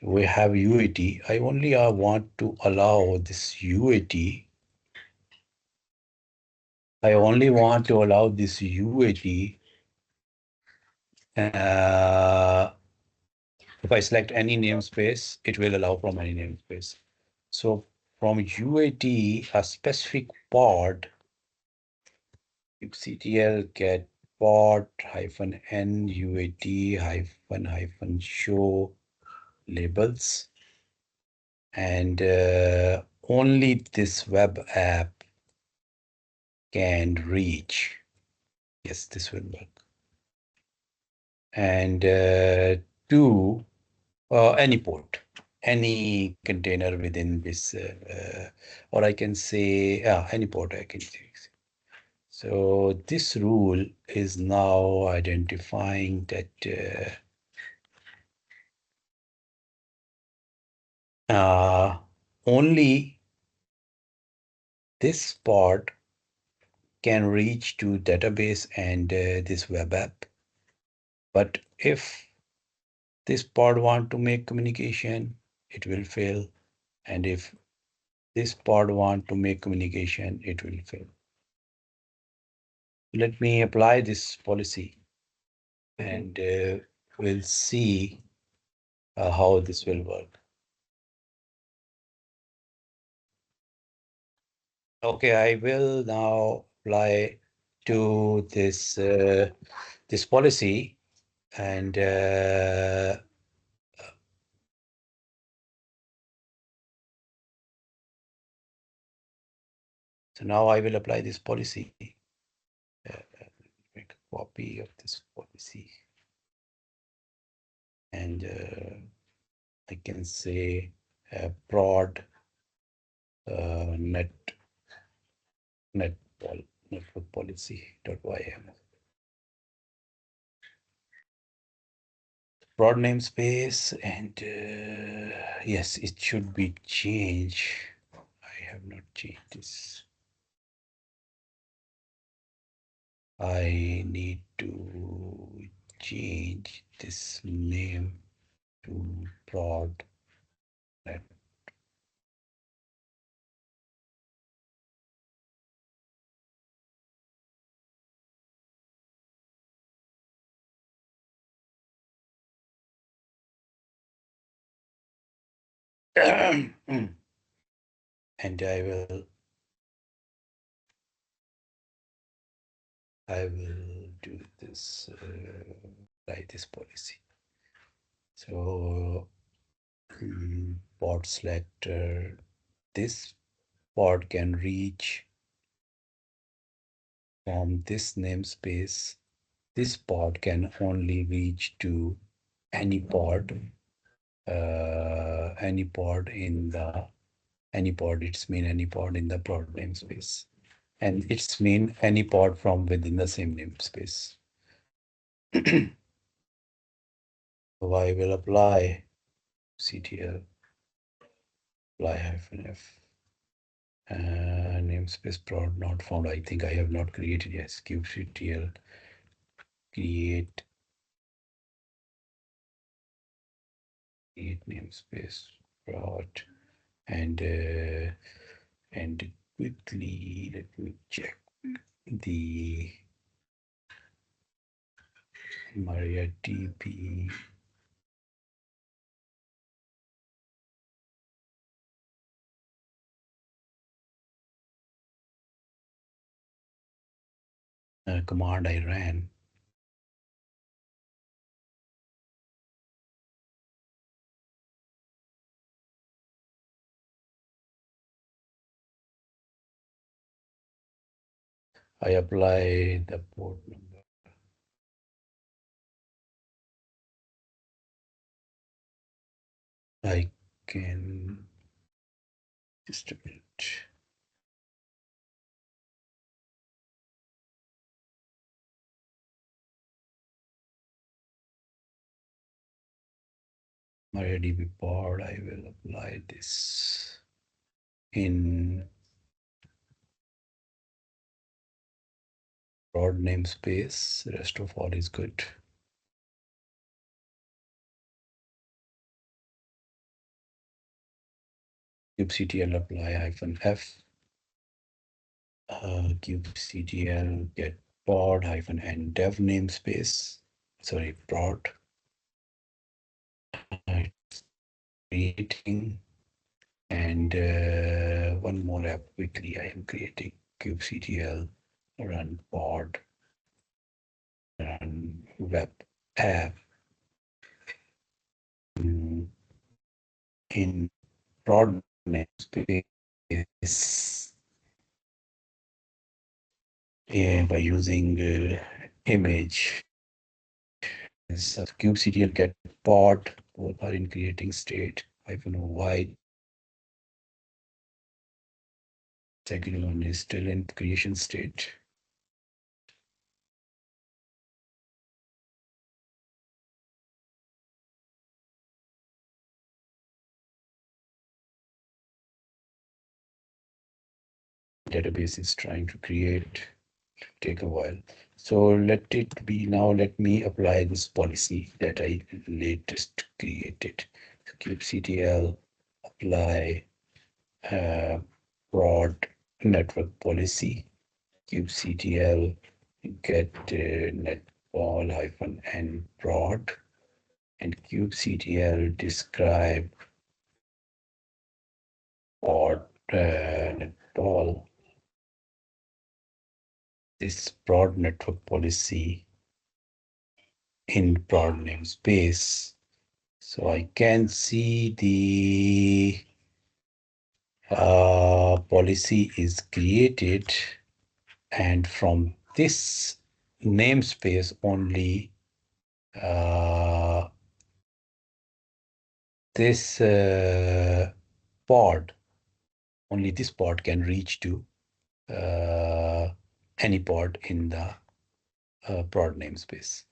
we have UAT. I only want to allow this UAT. I only want to allow this UAT. If I select any namespace, it will allow from any namespace. So from UAT, a specific pod, kubectl get pod -n UAT -show labels, and only this web app can reach. Yes, this will work. And to any port, any container within this, or I can say, any port I can say. So this rule is now identifying that only this pod can reach to database and this web app. But if this pod want to make communication, it will fail. And if this pod want to make communication, it will fail. Let me apply this policy and we'll see how this will work. Okay, I will now apply to this policy, and so now I will apply this policy. Make a copy of this policy, and I can say prod network policy.ym. Prod namespace, and yes, it should be changed. I have not changed this. I need to change this name to prod net. And I will do this, write this policy. So pod selector, this pod can reach from this namespace. This pod can only reach to any pod, any pod in the any pod. It's mean any pod in the prod namespace, and it's mean any pod from within the same namespace. So I will apply ctl apply -f namespace prod not found. I think I have not created. Yes, kubectl create namespace prod, and quickly let me check the MariaDB command I ran. I apply the port number. I can just a minute. MariaDB pod, I will apply this in prod namespace. The rest of all is good. kubectl apply -f, kubectl get prod -n dev namespace, sorry, prod, creating, and one more app quickly I am creating, kubectl run pod, run web app in prod namespace by using image. So kubectl get pod, both are in creating state, -y. Second one is still in creation state. Database is trying to create, take a while. So let it be now. Let me apply this policy that I latest created. So kubectl apply broad network policy. kubectl get netball -n broad, and kubectl describe broad netball. This broad network policy in broad namespace. So I can see the policy is created, and from this namespace only this pod, only this pod can reach to any pod in the broad namespace.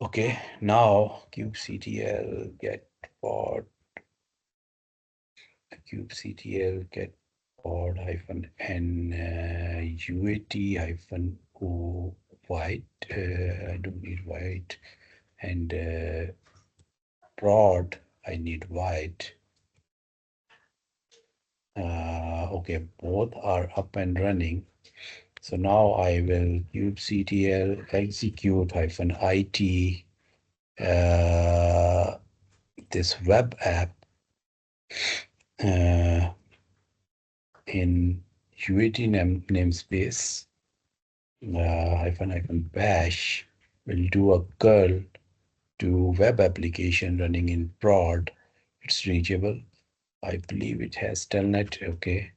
Okay, now kubectl get pod, kubectl get pod -n uat -o white. I don't need white, and broad I need white. Okay, both are up and running. So now I will kubectl execute -it this web app in uat namespace -bash will do a curl to web application running in prod. It's reachable. I believe it has telnet. Okay.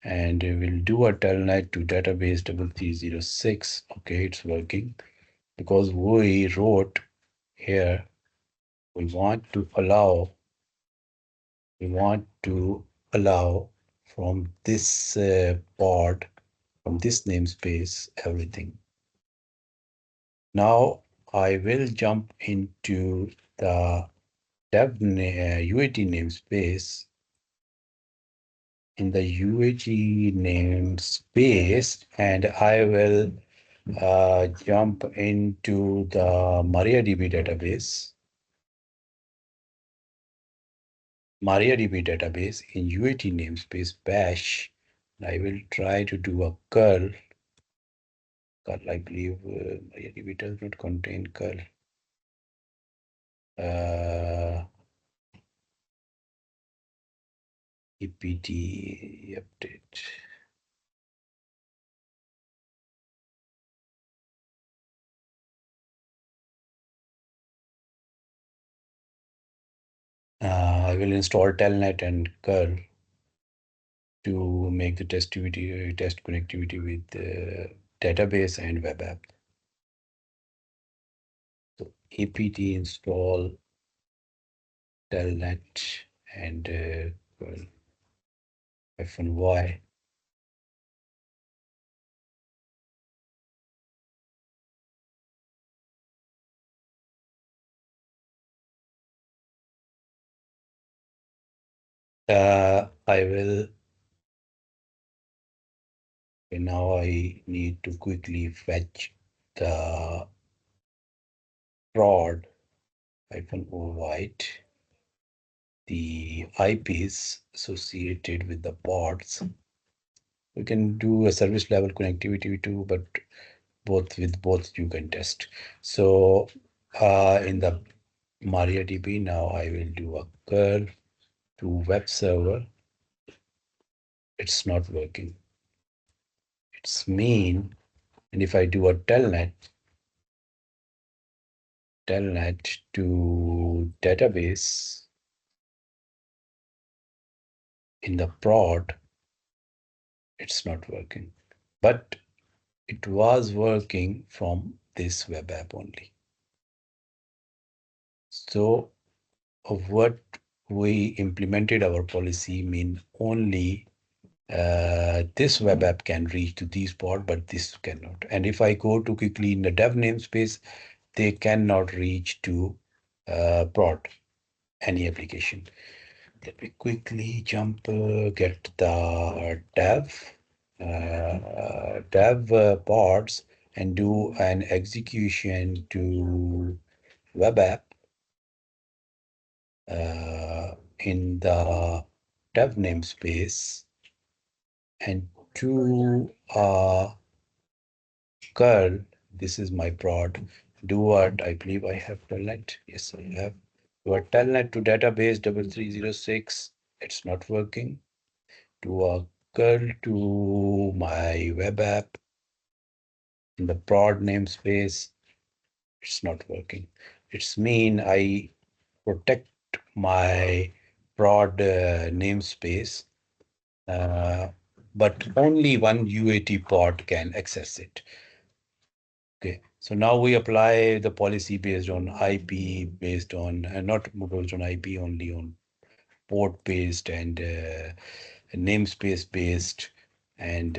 And we'll do a telnet to database 3306. Okay, it's working because we wrote here we want to allow from this pod, from this namespace, everything. Now I will jump into the dev UAT namespace. In the UAT namespace, and I will jump into the MariaDB database. MariaDB database in UAT namespace bash. I will try to do a curl. I believe MariaDB does not contain curl. EPT update. I will install telnet and curl to make the test connectivity with the database and web app. So apt install telnet and well, -y. I will. Okay, now I need to quickly fetch the prod -o white. the IPs associated with the pods. We can do a service level connectivity too, but both you can test. So in the MariaDB now I will do a curl to web server. It's not working. It's mean. And if I do a telnet to database in the prod, it's not working. But it was working from this web app only. So of what we implemented our policy mean only this web app can reach to these pod, but this cannot. And if I go to quickly in the dev namespace, they cannot reach to prod any application. Let me quickly jump, get the dev pods and do an execution to web app in the dev namespace and to curl. This is my prod. Do what? I believe I have telnet. Yes, I have. Do a telnet to database 3306. It's not working. Do a curl to my web app in the prod namespace. It's not working. It's mean I protect my prod namespace, uh, but only one UAT pod can access it. Okay, so now we apply the policy based on IP, based on not based on IP, only on port based and namespace based and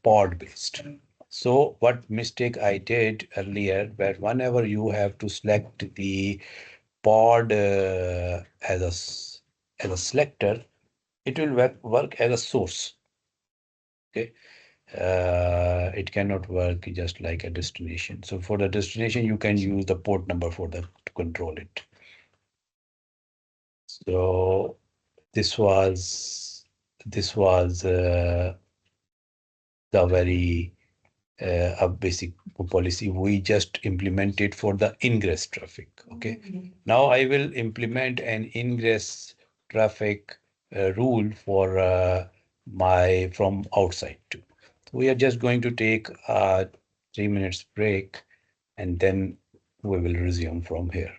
pod based. So what mistake I did earlier, where whenever you have to select the pod as a selector, it will work as a source. Okay, it cannot work just like a destination. So for the destination, you can use the port number for the to control it. So this was the very a basic policy we just implemented for the ingress traffic. Okay, now I will implement an ingress traffic rule for my from outside too. We are just going to take a 3 minutes break and then we will resume from here.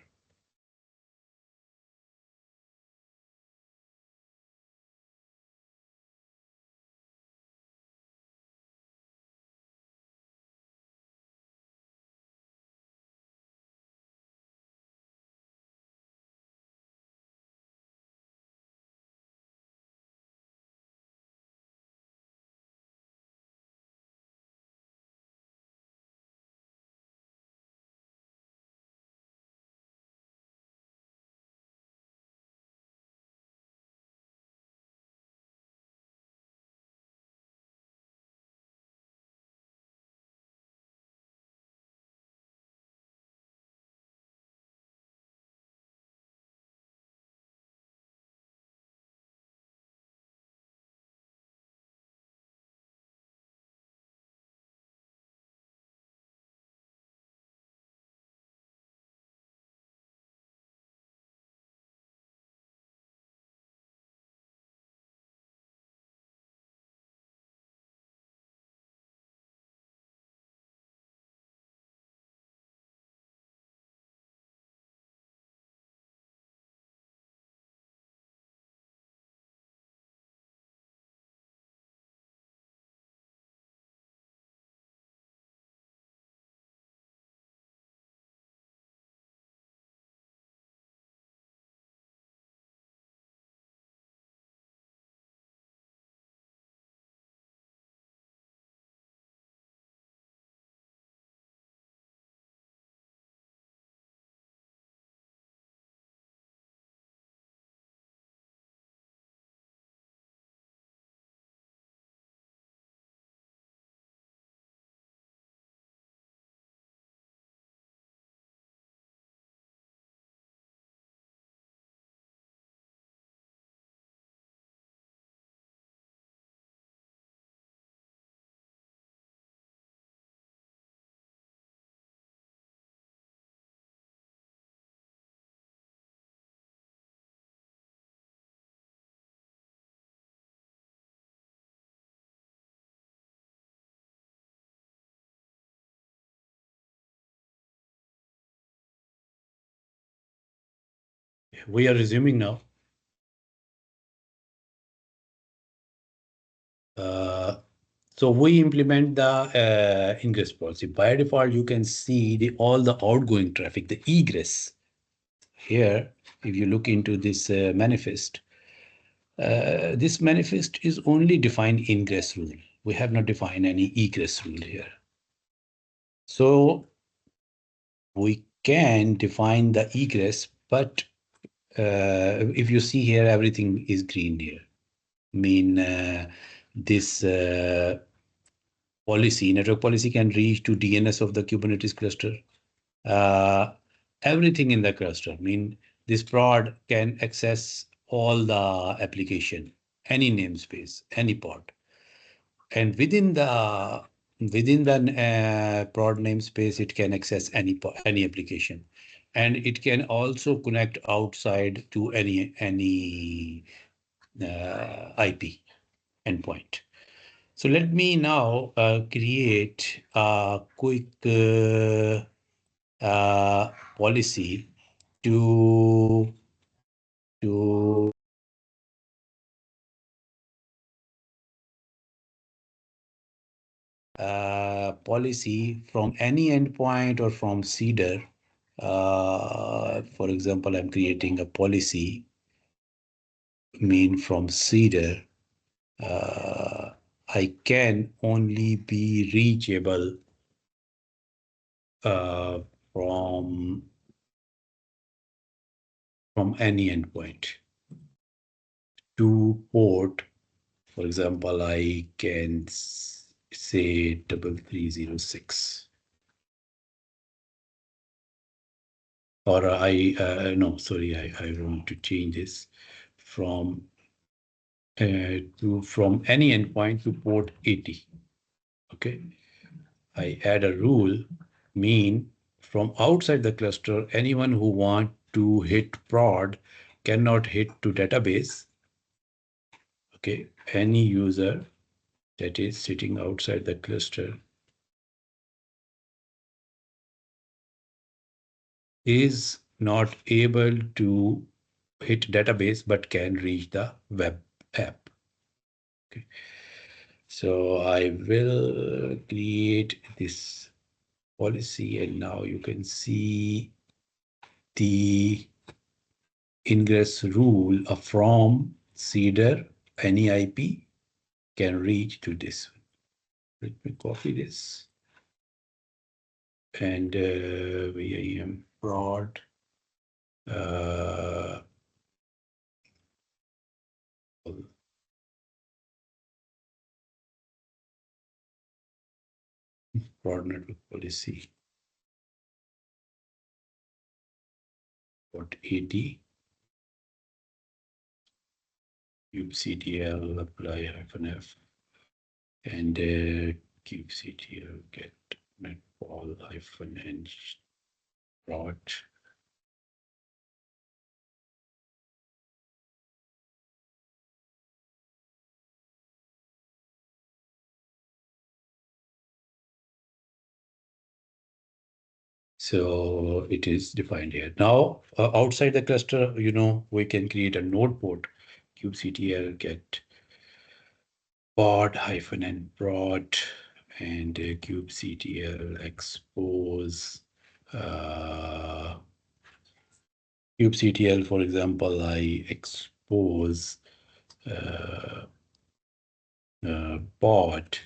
we are resuming now. So we implement the ingress policy. By default, you can see all the outgoing traffic, the egress. Here, if you look into this manifest, this manifest is only defined ingress rule. We have not defined any egress rule here. So we can define the egress, but if you see here, everything is green here. This network policy can reach to DNS of the Kubernetes cluster. Everything in the cluster. This prod can access all the application, any namespace, any pod. And within the prod namespace, it can access any application, and it can also connect outside to any IP endpoint. So let me now create a quick policy to policy from any endpoint or from Cedar. For example, I'm creating a policy from Cedar. I can only be reachable from any endpoint to port. For example, I can say 3306. Or no, sorry, I want to change this from any endpoint to port 80. Okay. I add a rule, from outside the cluster, anyone who want to hit prod cannot hit to database. Okay. Any user that is sitting outside the cluster is not able to hit database, but can reach the web app. Okay. So I will create this policy, and now you can see the ingress rule from Cedar, any IP can reach to this. Let me copy this. And VIM prod. Prod network policy. Port 80. kubectl apply -f. And kubectl get netball -n prod. So it is defined here. Now, outside the cluster, we can create a node port, kubectl get pod -n prod, and kubectl expose kubectl, for example, I expose pod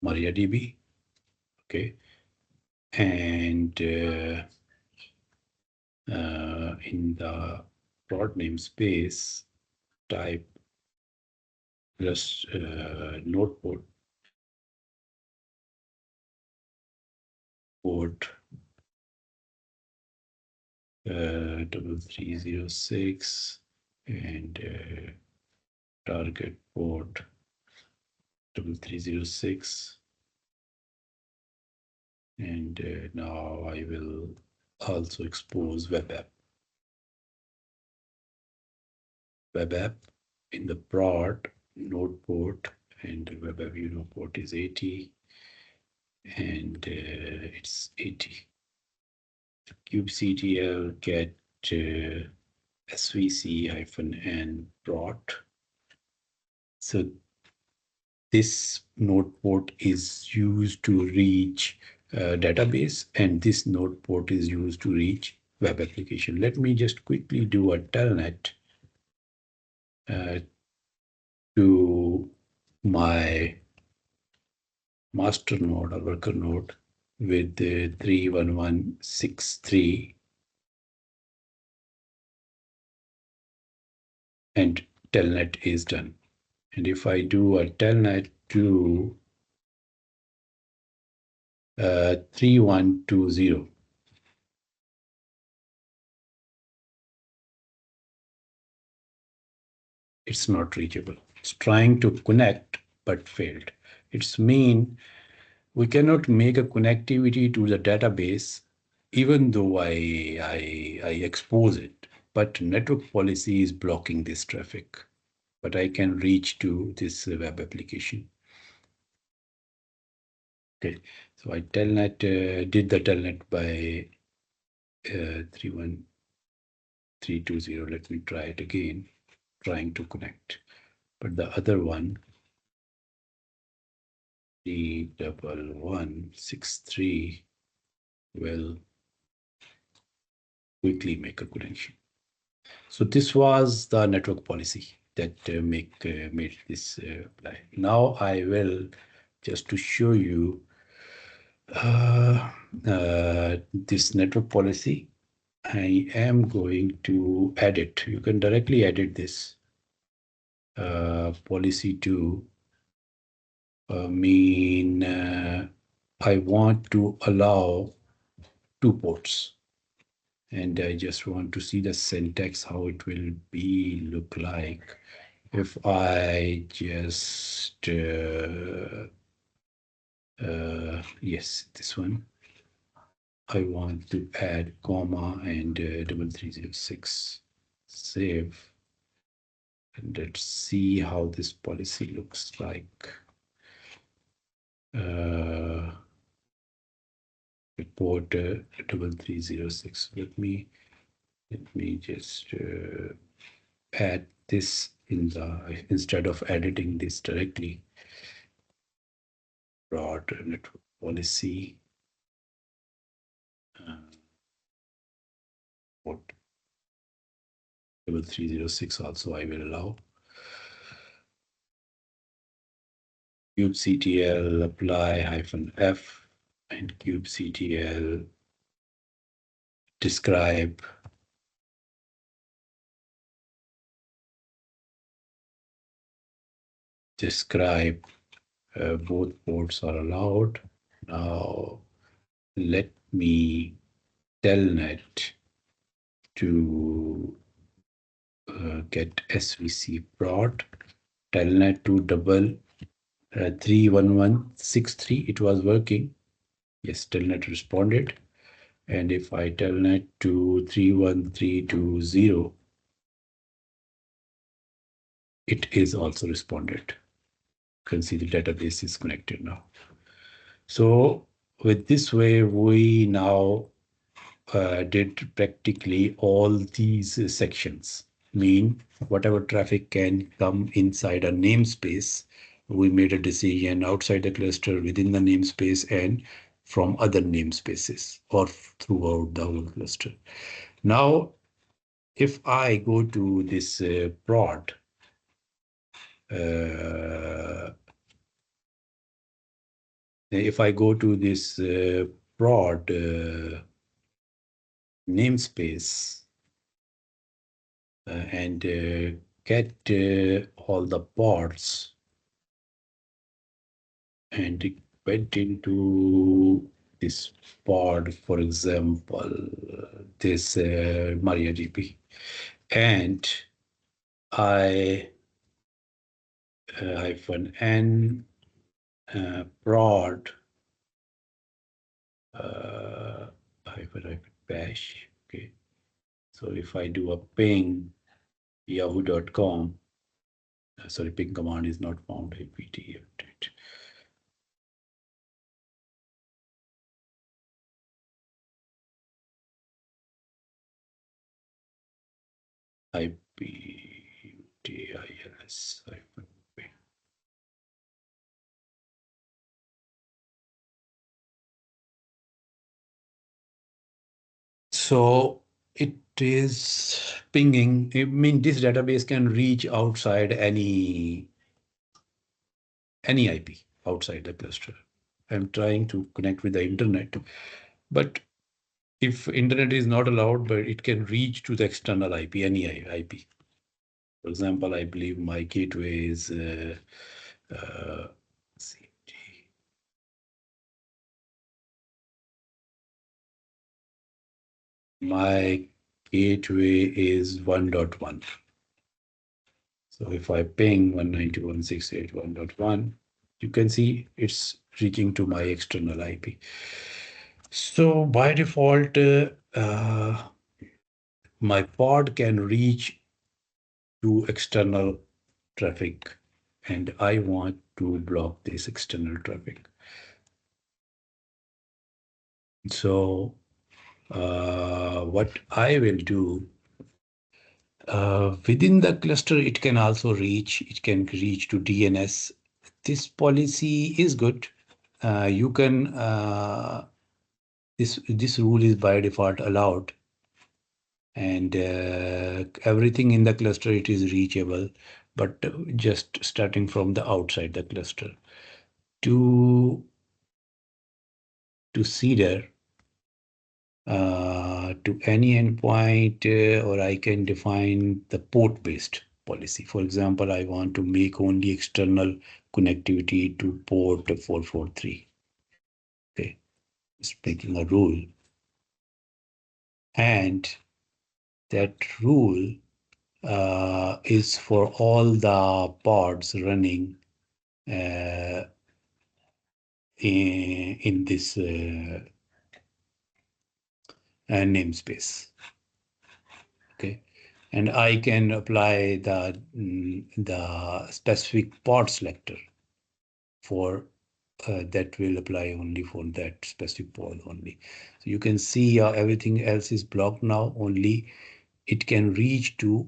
MariaDB. Okay. And in the prod namespace, type plus node port 3306 and target port 3306. And now I will also expose web app. Web app in the prod node port, and web app port is 80, and it's 80. kubectl get svc-n prot. So this node port is used to reach database, and this node port is used to reach web application. Let me just quickly do a telnet to my master node or worker node with the 31163, and telnet is done. And if I do a telnet to 3120, it's not reachable. It's trying to connect but failed. It's mean we cannot make a connectivity to the database even though I expose it. But network policy is blocking this traffic. But I can reach to this web application. Okay, so I telnet did the telnet by 31320. Let me try it again, trying to connect. But the other one, 31163, will quickly make a connection. So this was the network policy that made this apply. Now I will, just to show you this network policy, I am going to edit. You can directly edit this policy to mean I want to allow 2 ports. And I just want to see the syntax, how it will be look like if I just yes, this one. I want to add comma and 3306. Save. And let's see how this policy looks like. Report 3306. Let me just add this in the, instead of editing this directly. Broad network policy. Port 3306 also I will allow. kubectl apply -f and kubectl describe both ports are allowed. Now let me telnet to get svc prot, telnet to double 31163. It was working. Yes, telnet responded. And if I telnet to 31320, it is also responded. You can see the database is connected now. So with this way, we now did practically all these sections. Mean whatever traffic can come inside a namespace, we made a decision outside the cluster, within the namespace, and from other namespaces or throughout the whole cluster. Now, if I go to this prod, if I go to this prod namespace and get all the pods and went into this pod, for example, this MariaDB, and I -n prod -bash. Okay, so if I do a ping yahoo.com, sorry, ping command is not found. Apt update. IP-TILS. So it is pinging. I mean, this database can reach outside any IP outside the cluster. I'm trying to connect with the internet, but if internet is not allowed, but it can reach to the external IP, any IP. For example, I believe my gateway is CT. My gateway is 1.1. So if I ping 192.168.1.1, you can see it's reaching to my external IP. So by default, my pod can reach to external traffic, and I want to block this external traffic. So what I will do, within the cluster, it can reach to DNS. This policy is good. You can, this rule is by default allowed, and everything in the cluster, it is reachable, but just starting from the outside the cluster. To see there, to any endpoint, or I can define the port-based policy. For example, I want to make only external connectivity to port 443. Okay, just making a rule. And that rule is for all the pods running in this namespace. Okay, and I can apply the specific pod selector for that will apply only for that specific pod only. So you can see everything else is blocked now. Only it can reach to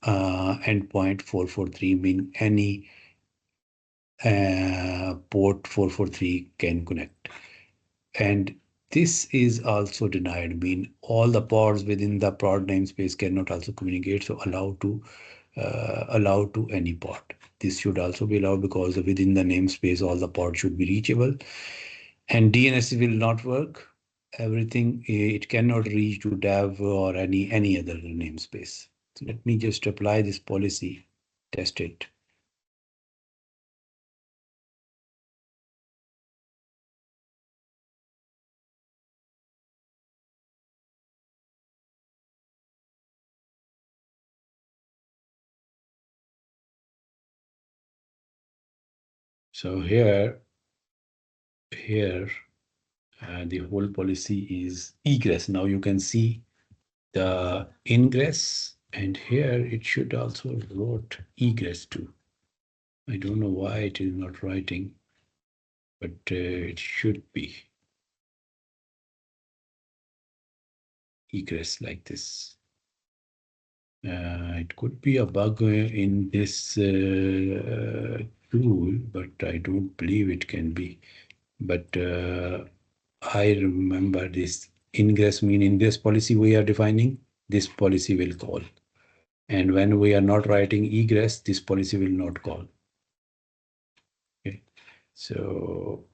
endpoint 443, mean any port 443 can connect. And this is also denied, mean all the pods within the prod namespace cannot also communicate, so allow to any pod. This should also be allowed because within the namespace all the pods should be reachable. And DNS will not work. Everything, it cannot reach to dev or any other namespace. So let me just apply this policy, test it. So here, the whole policy is egress. Now you can see the ingress, and here it should also wrote egress too. I don't know why it is not writing, but it should be egress like this. It could be a bug in this tool, but I don't believe it can be. But I remember this ingress mean in this policy we are defining, this policy will call. And when we are not writing egress, this policy will not call. Okay, so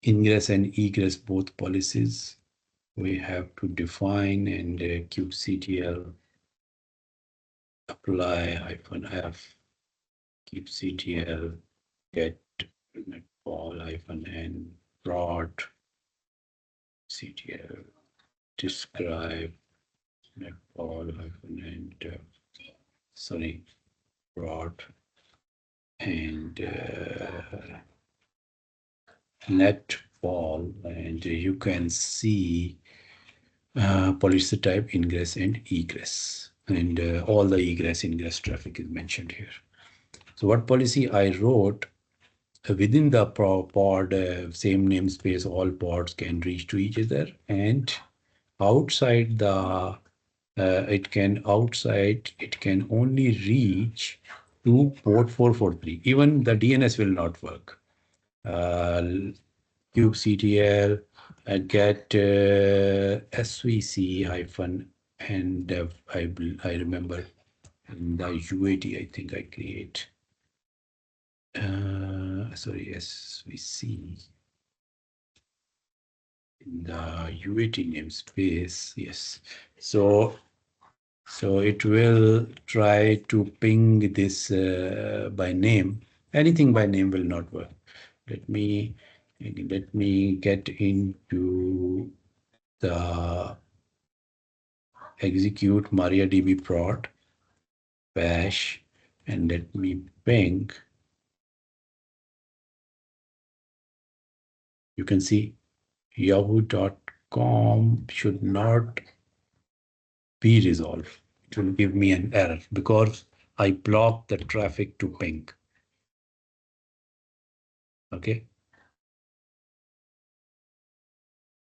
ingress and egress, both policies we have to define, and kubectl apply -f kubectl get netball -n prod ctl describe netball -n sorry prod and netball, and you can see policy type ingress and egress, and all the egress ingress traffic is mentioned here. So what policy I wrote, within the pod, same namespace, all pods can reach to each other, and outside the it can outside, it can only reach to port 443. Even the DNS will not work. kubectl get svc hyphen and I remember in the UAT I think I create sorry svc in the UAT namespace. Yes, so it will try to ping this by name. Anything by name will not work. Let me get into the execute MariaDB prod bash and let me ping. You can see yahoo.com should not be resolved. It will give me an error because I blocked the traffic to ping. Okay.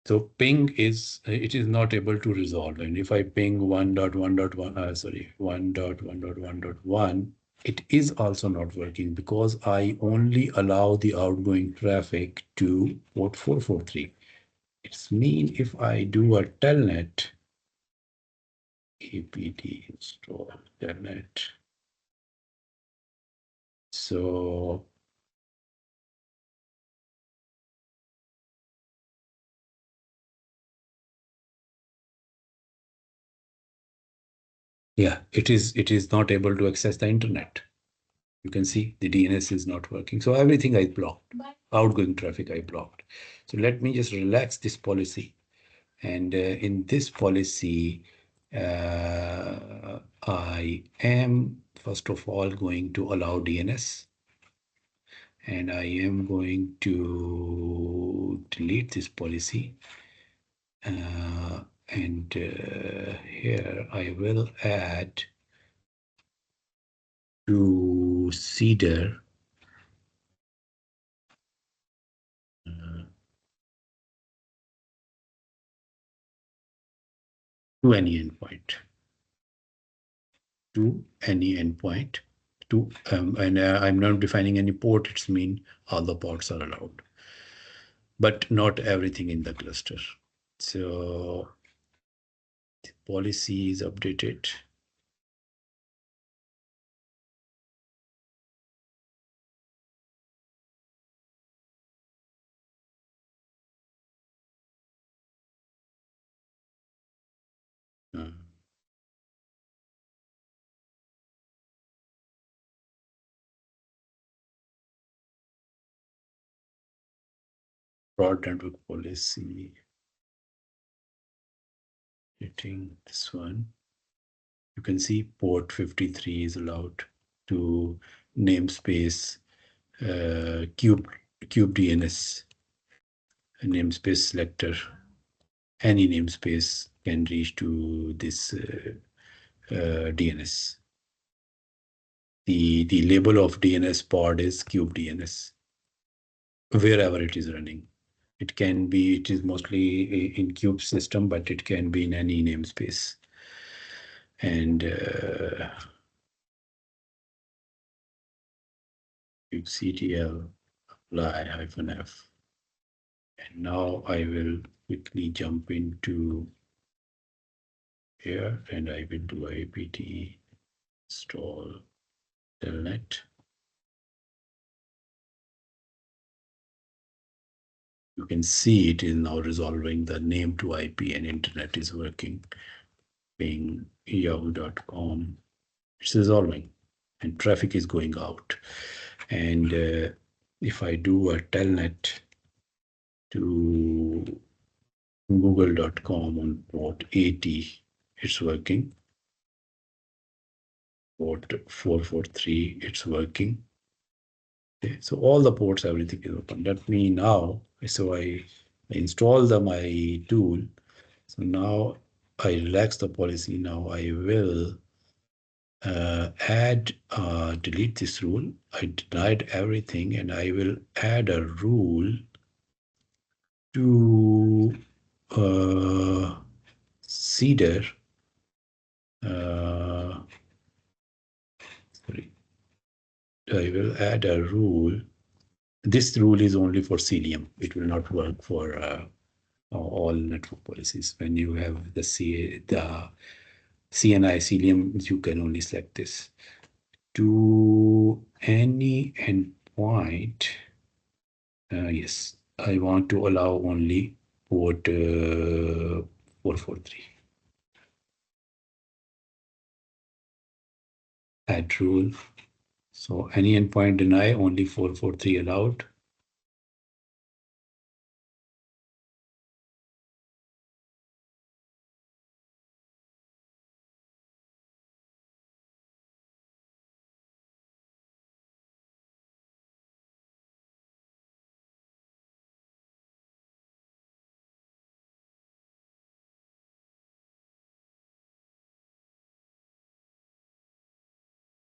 So ping is, it is not able to resolve. And if I ping 1.1.1, sorry, 1.1.1.1, it is also not working because I only allow the outgoing traffic to port 443. It's mean if I do a telnet, apt install telnet. So yeah, it is not able to access the internet. You can see the DNS is not working. So everything I blocked, outgoing traffic I blocked. So let me just relax this policy. And in this policy, I am first of all going to allow DNS. And I am going to delete this policy. And here I will add to Cedar to any endpoint. To any endpoint to and I'm not defining any port. It's mean all the ports are allowed, but not everything in the cluster. So the policy is updated. Uh, broad network policy. Hitting this one. You can see port 53 is allowed to namespace kube DNS namespace selector. Any namespace can reach to this DNS. The label of DNS pod is kube DNS, wherever it is running. It can be, it is mostly in kube system, but it can be in any namespace. And kubectl apply -f. And now I will quickly jump into here and I will do apt install telnet. You can see it is now resolving the name to IP and internet is working. Ping yahoo.com. It's resolving and traffic is going out. And if I do a telnet to google.com on port 80, it's working. Port 443, it's working. Okay, so all the ports, everything is open. Let me now, so I install my tool. So now I relax the policy. Now I will delete this rule. I denied everything and I will add a rule to Cedar Sorry, I will add a rule. This rule is only for Cilium. It will not work for all network policies. When you have the CNI Cilium, you can only select this. To any endpoint, yes, I want to allow only port 443. Add rule. So any endpoint deny, only 443 allowed.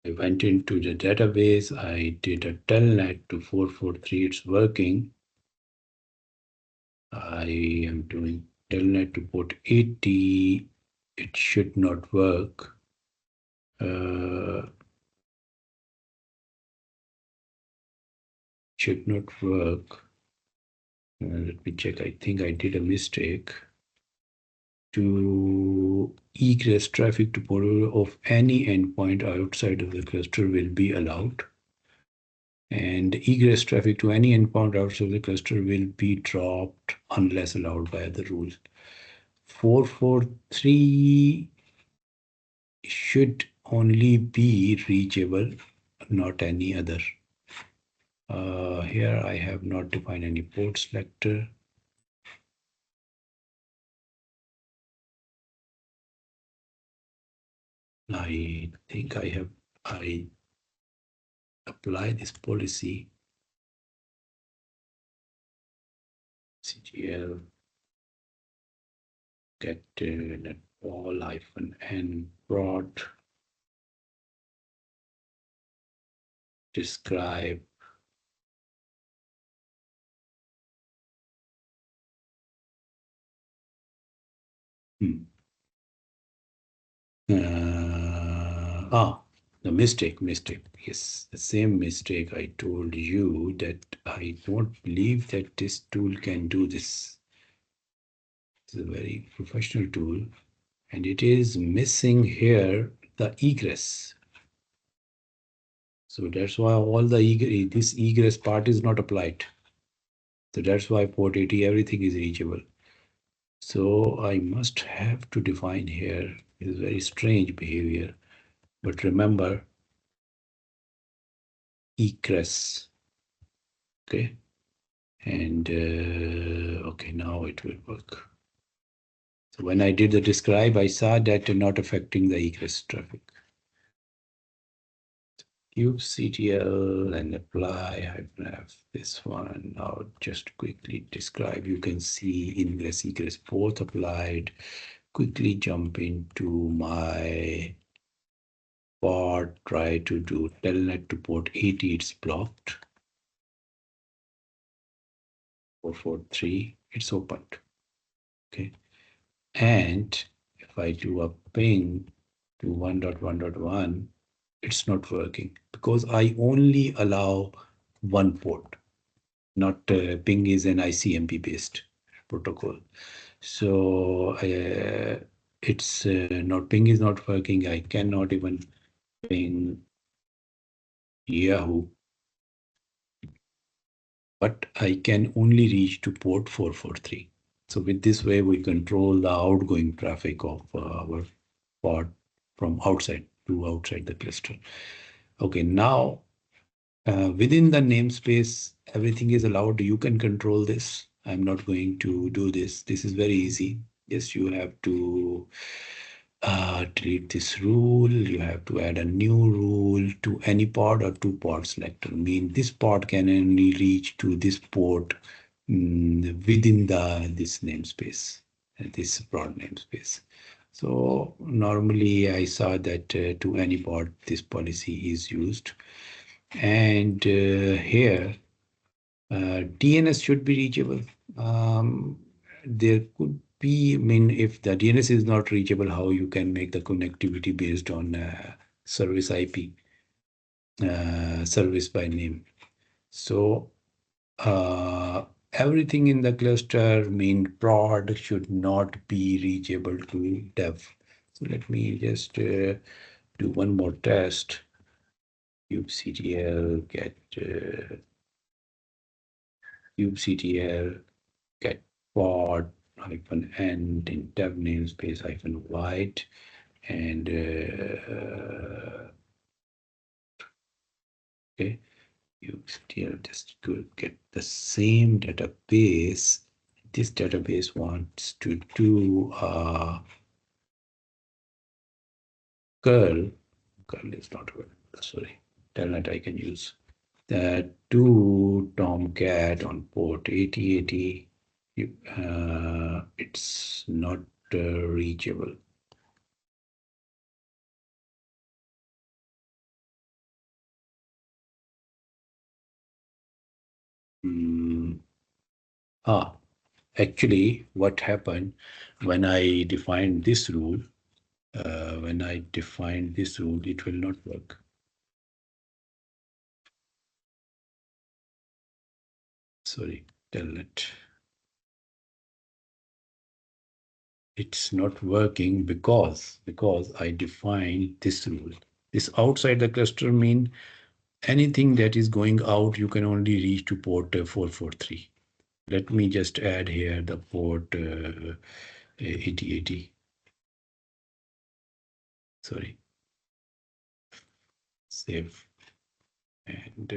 I went into the database. I did a telnet to 443. It's working. I am doing telnet to port 80. It should not work. Should not work. Let me check. I think I did a mistake. To egress traffic to port of any endpoint outside of the cluster will be allowed. And egress traffic to any endpoint outside of the cluster will be dropped unless allowed by other rules. 443 should only be reachable, not any other. Here I have not defined any port selector. I think I apply this policy CTL get net all -n prod describe the mistake. Yes, the same mistake. I told you that I don't believe that this tool can do this. It's a very professional tool, and it is missing here the egress. So that's why all the this egress part is not applied. So that's why port 80, everything is reachable. So I must have to define here. It is very strange behavior. But remember, egress. Okay. And okay, now it will work. So when I did the describe, I saw that not affecting the egress traffic. kubectl and apply -f this one. Now just quickly describe. You can see ingress egress both applied. Quickly jump into my port, try to do telnet to port 80. It's blocked. 443. It's opened. Okay. And if I do a ping to 1.1.1, it's not working because I only allow one port, not ping is an ICMP based protocol. So it's not ping is not working. I cannot even ping Yahoo, but I can only reach to port 443. So with this way, we control the outgoing traffic of our pod from outside to outside the cluster. Okay, now within the namespace, everything is allowed. You can control this. I'm not going to do this. This is very easy. Yes, you have to delete this rule. You have to add a new rule to any pod or two pod selector. Mean this pod can only reach to this port within this namespace, this broad namespace. So normally I saw that to any pod this policy is used. And here DNS should be reachable. There could DNSP mean if the DNS is not reachable, how you can make the connectivity based on service IP, service by name. So everything in the cluster mean prod should not be reachable to dev. So let me just do one more test. kubectl get kubectl get prod -n in dev namespace -white and okay, kubectl just to get the same database. This database wants to do curl is not good. Sorry, telnet I can use. To Tomcat on port 8080. It's not reachable. Actually, what happened when I defined this rule? It will not work. Sorry, telnet. It's not working because I defined this rule. This outside the cluster mean anything that is going out, you can only reach to port 443. Let me just add here the port 8080. Sorry. Save. And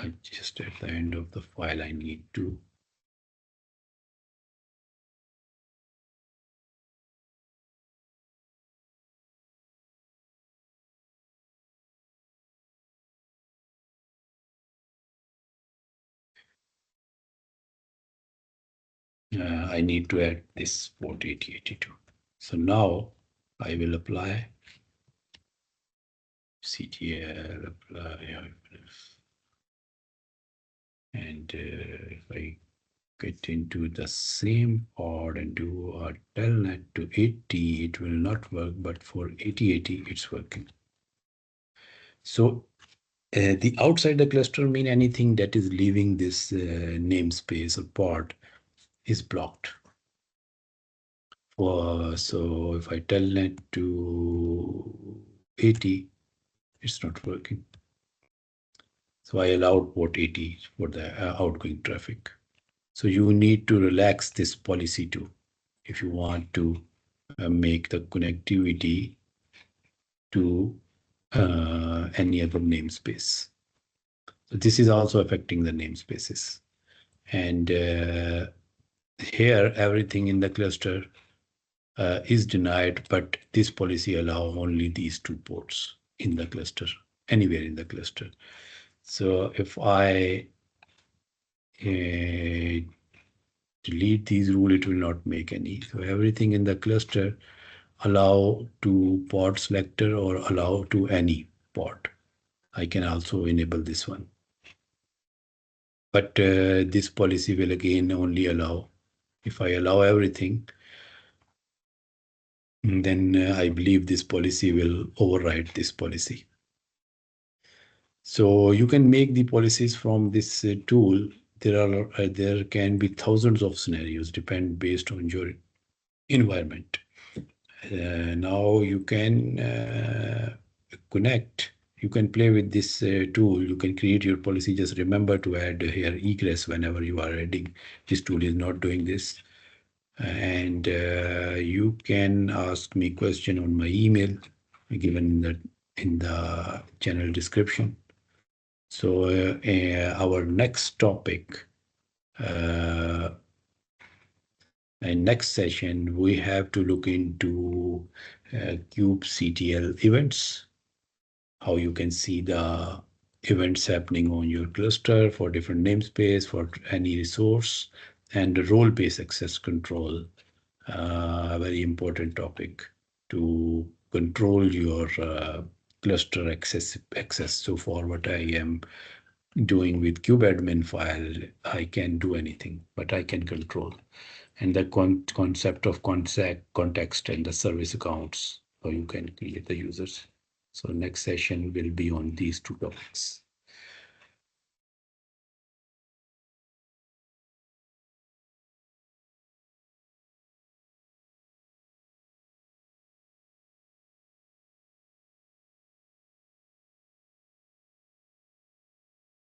I just at the end of the file, I need to I need to add this port 8082. So now I will apply CTL apply and if I get into the same pod and do a telnet to 80, it will not work, but for 8080 it's working. So the outside the cluster mean anything that is leaving this namespace or pod is blocked. So if I telnet to 80, it's not working. So I allowed port 80 for the outgoing traffic. So you need to relax this policy too if you want to make the connectivity to any other namespace. So this is also affecting the namespaces. And here, everything in the cluster is denied, but this policy allows only these two ports in the cluster, anywhere in the cluster. So if I delete these rule, it will not make any. So everything in the cluster allow to pod selector or allow to any pod. I can also enable this one. But this policy will again only allow, if I allow everything, then I believe this policy will override this policy. So you can make the policies from this tool. There can be thousands of scenarios, depend based on your environment. Now you can connect. You can play with this tool. You can create your policy. Just remember to add here egress whenever you are adding. This tool is not doing this. And you can ask me question on my email given in the channel description. So our next topic, in next session, we have to look into kubectl events, how you can see the events happening on your cluster for different namespace for any resource, and the role-based access control, a very important topic to control your cluster access. So for what I am doing with kubeadmin file, I can do anything, but I can control. And the concept of context and the service accounts, so you can create the users. So next session will be on these two topics.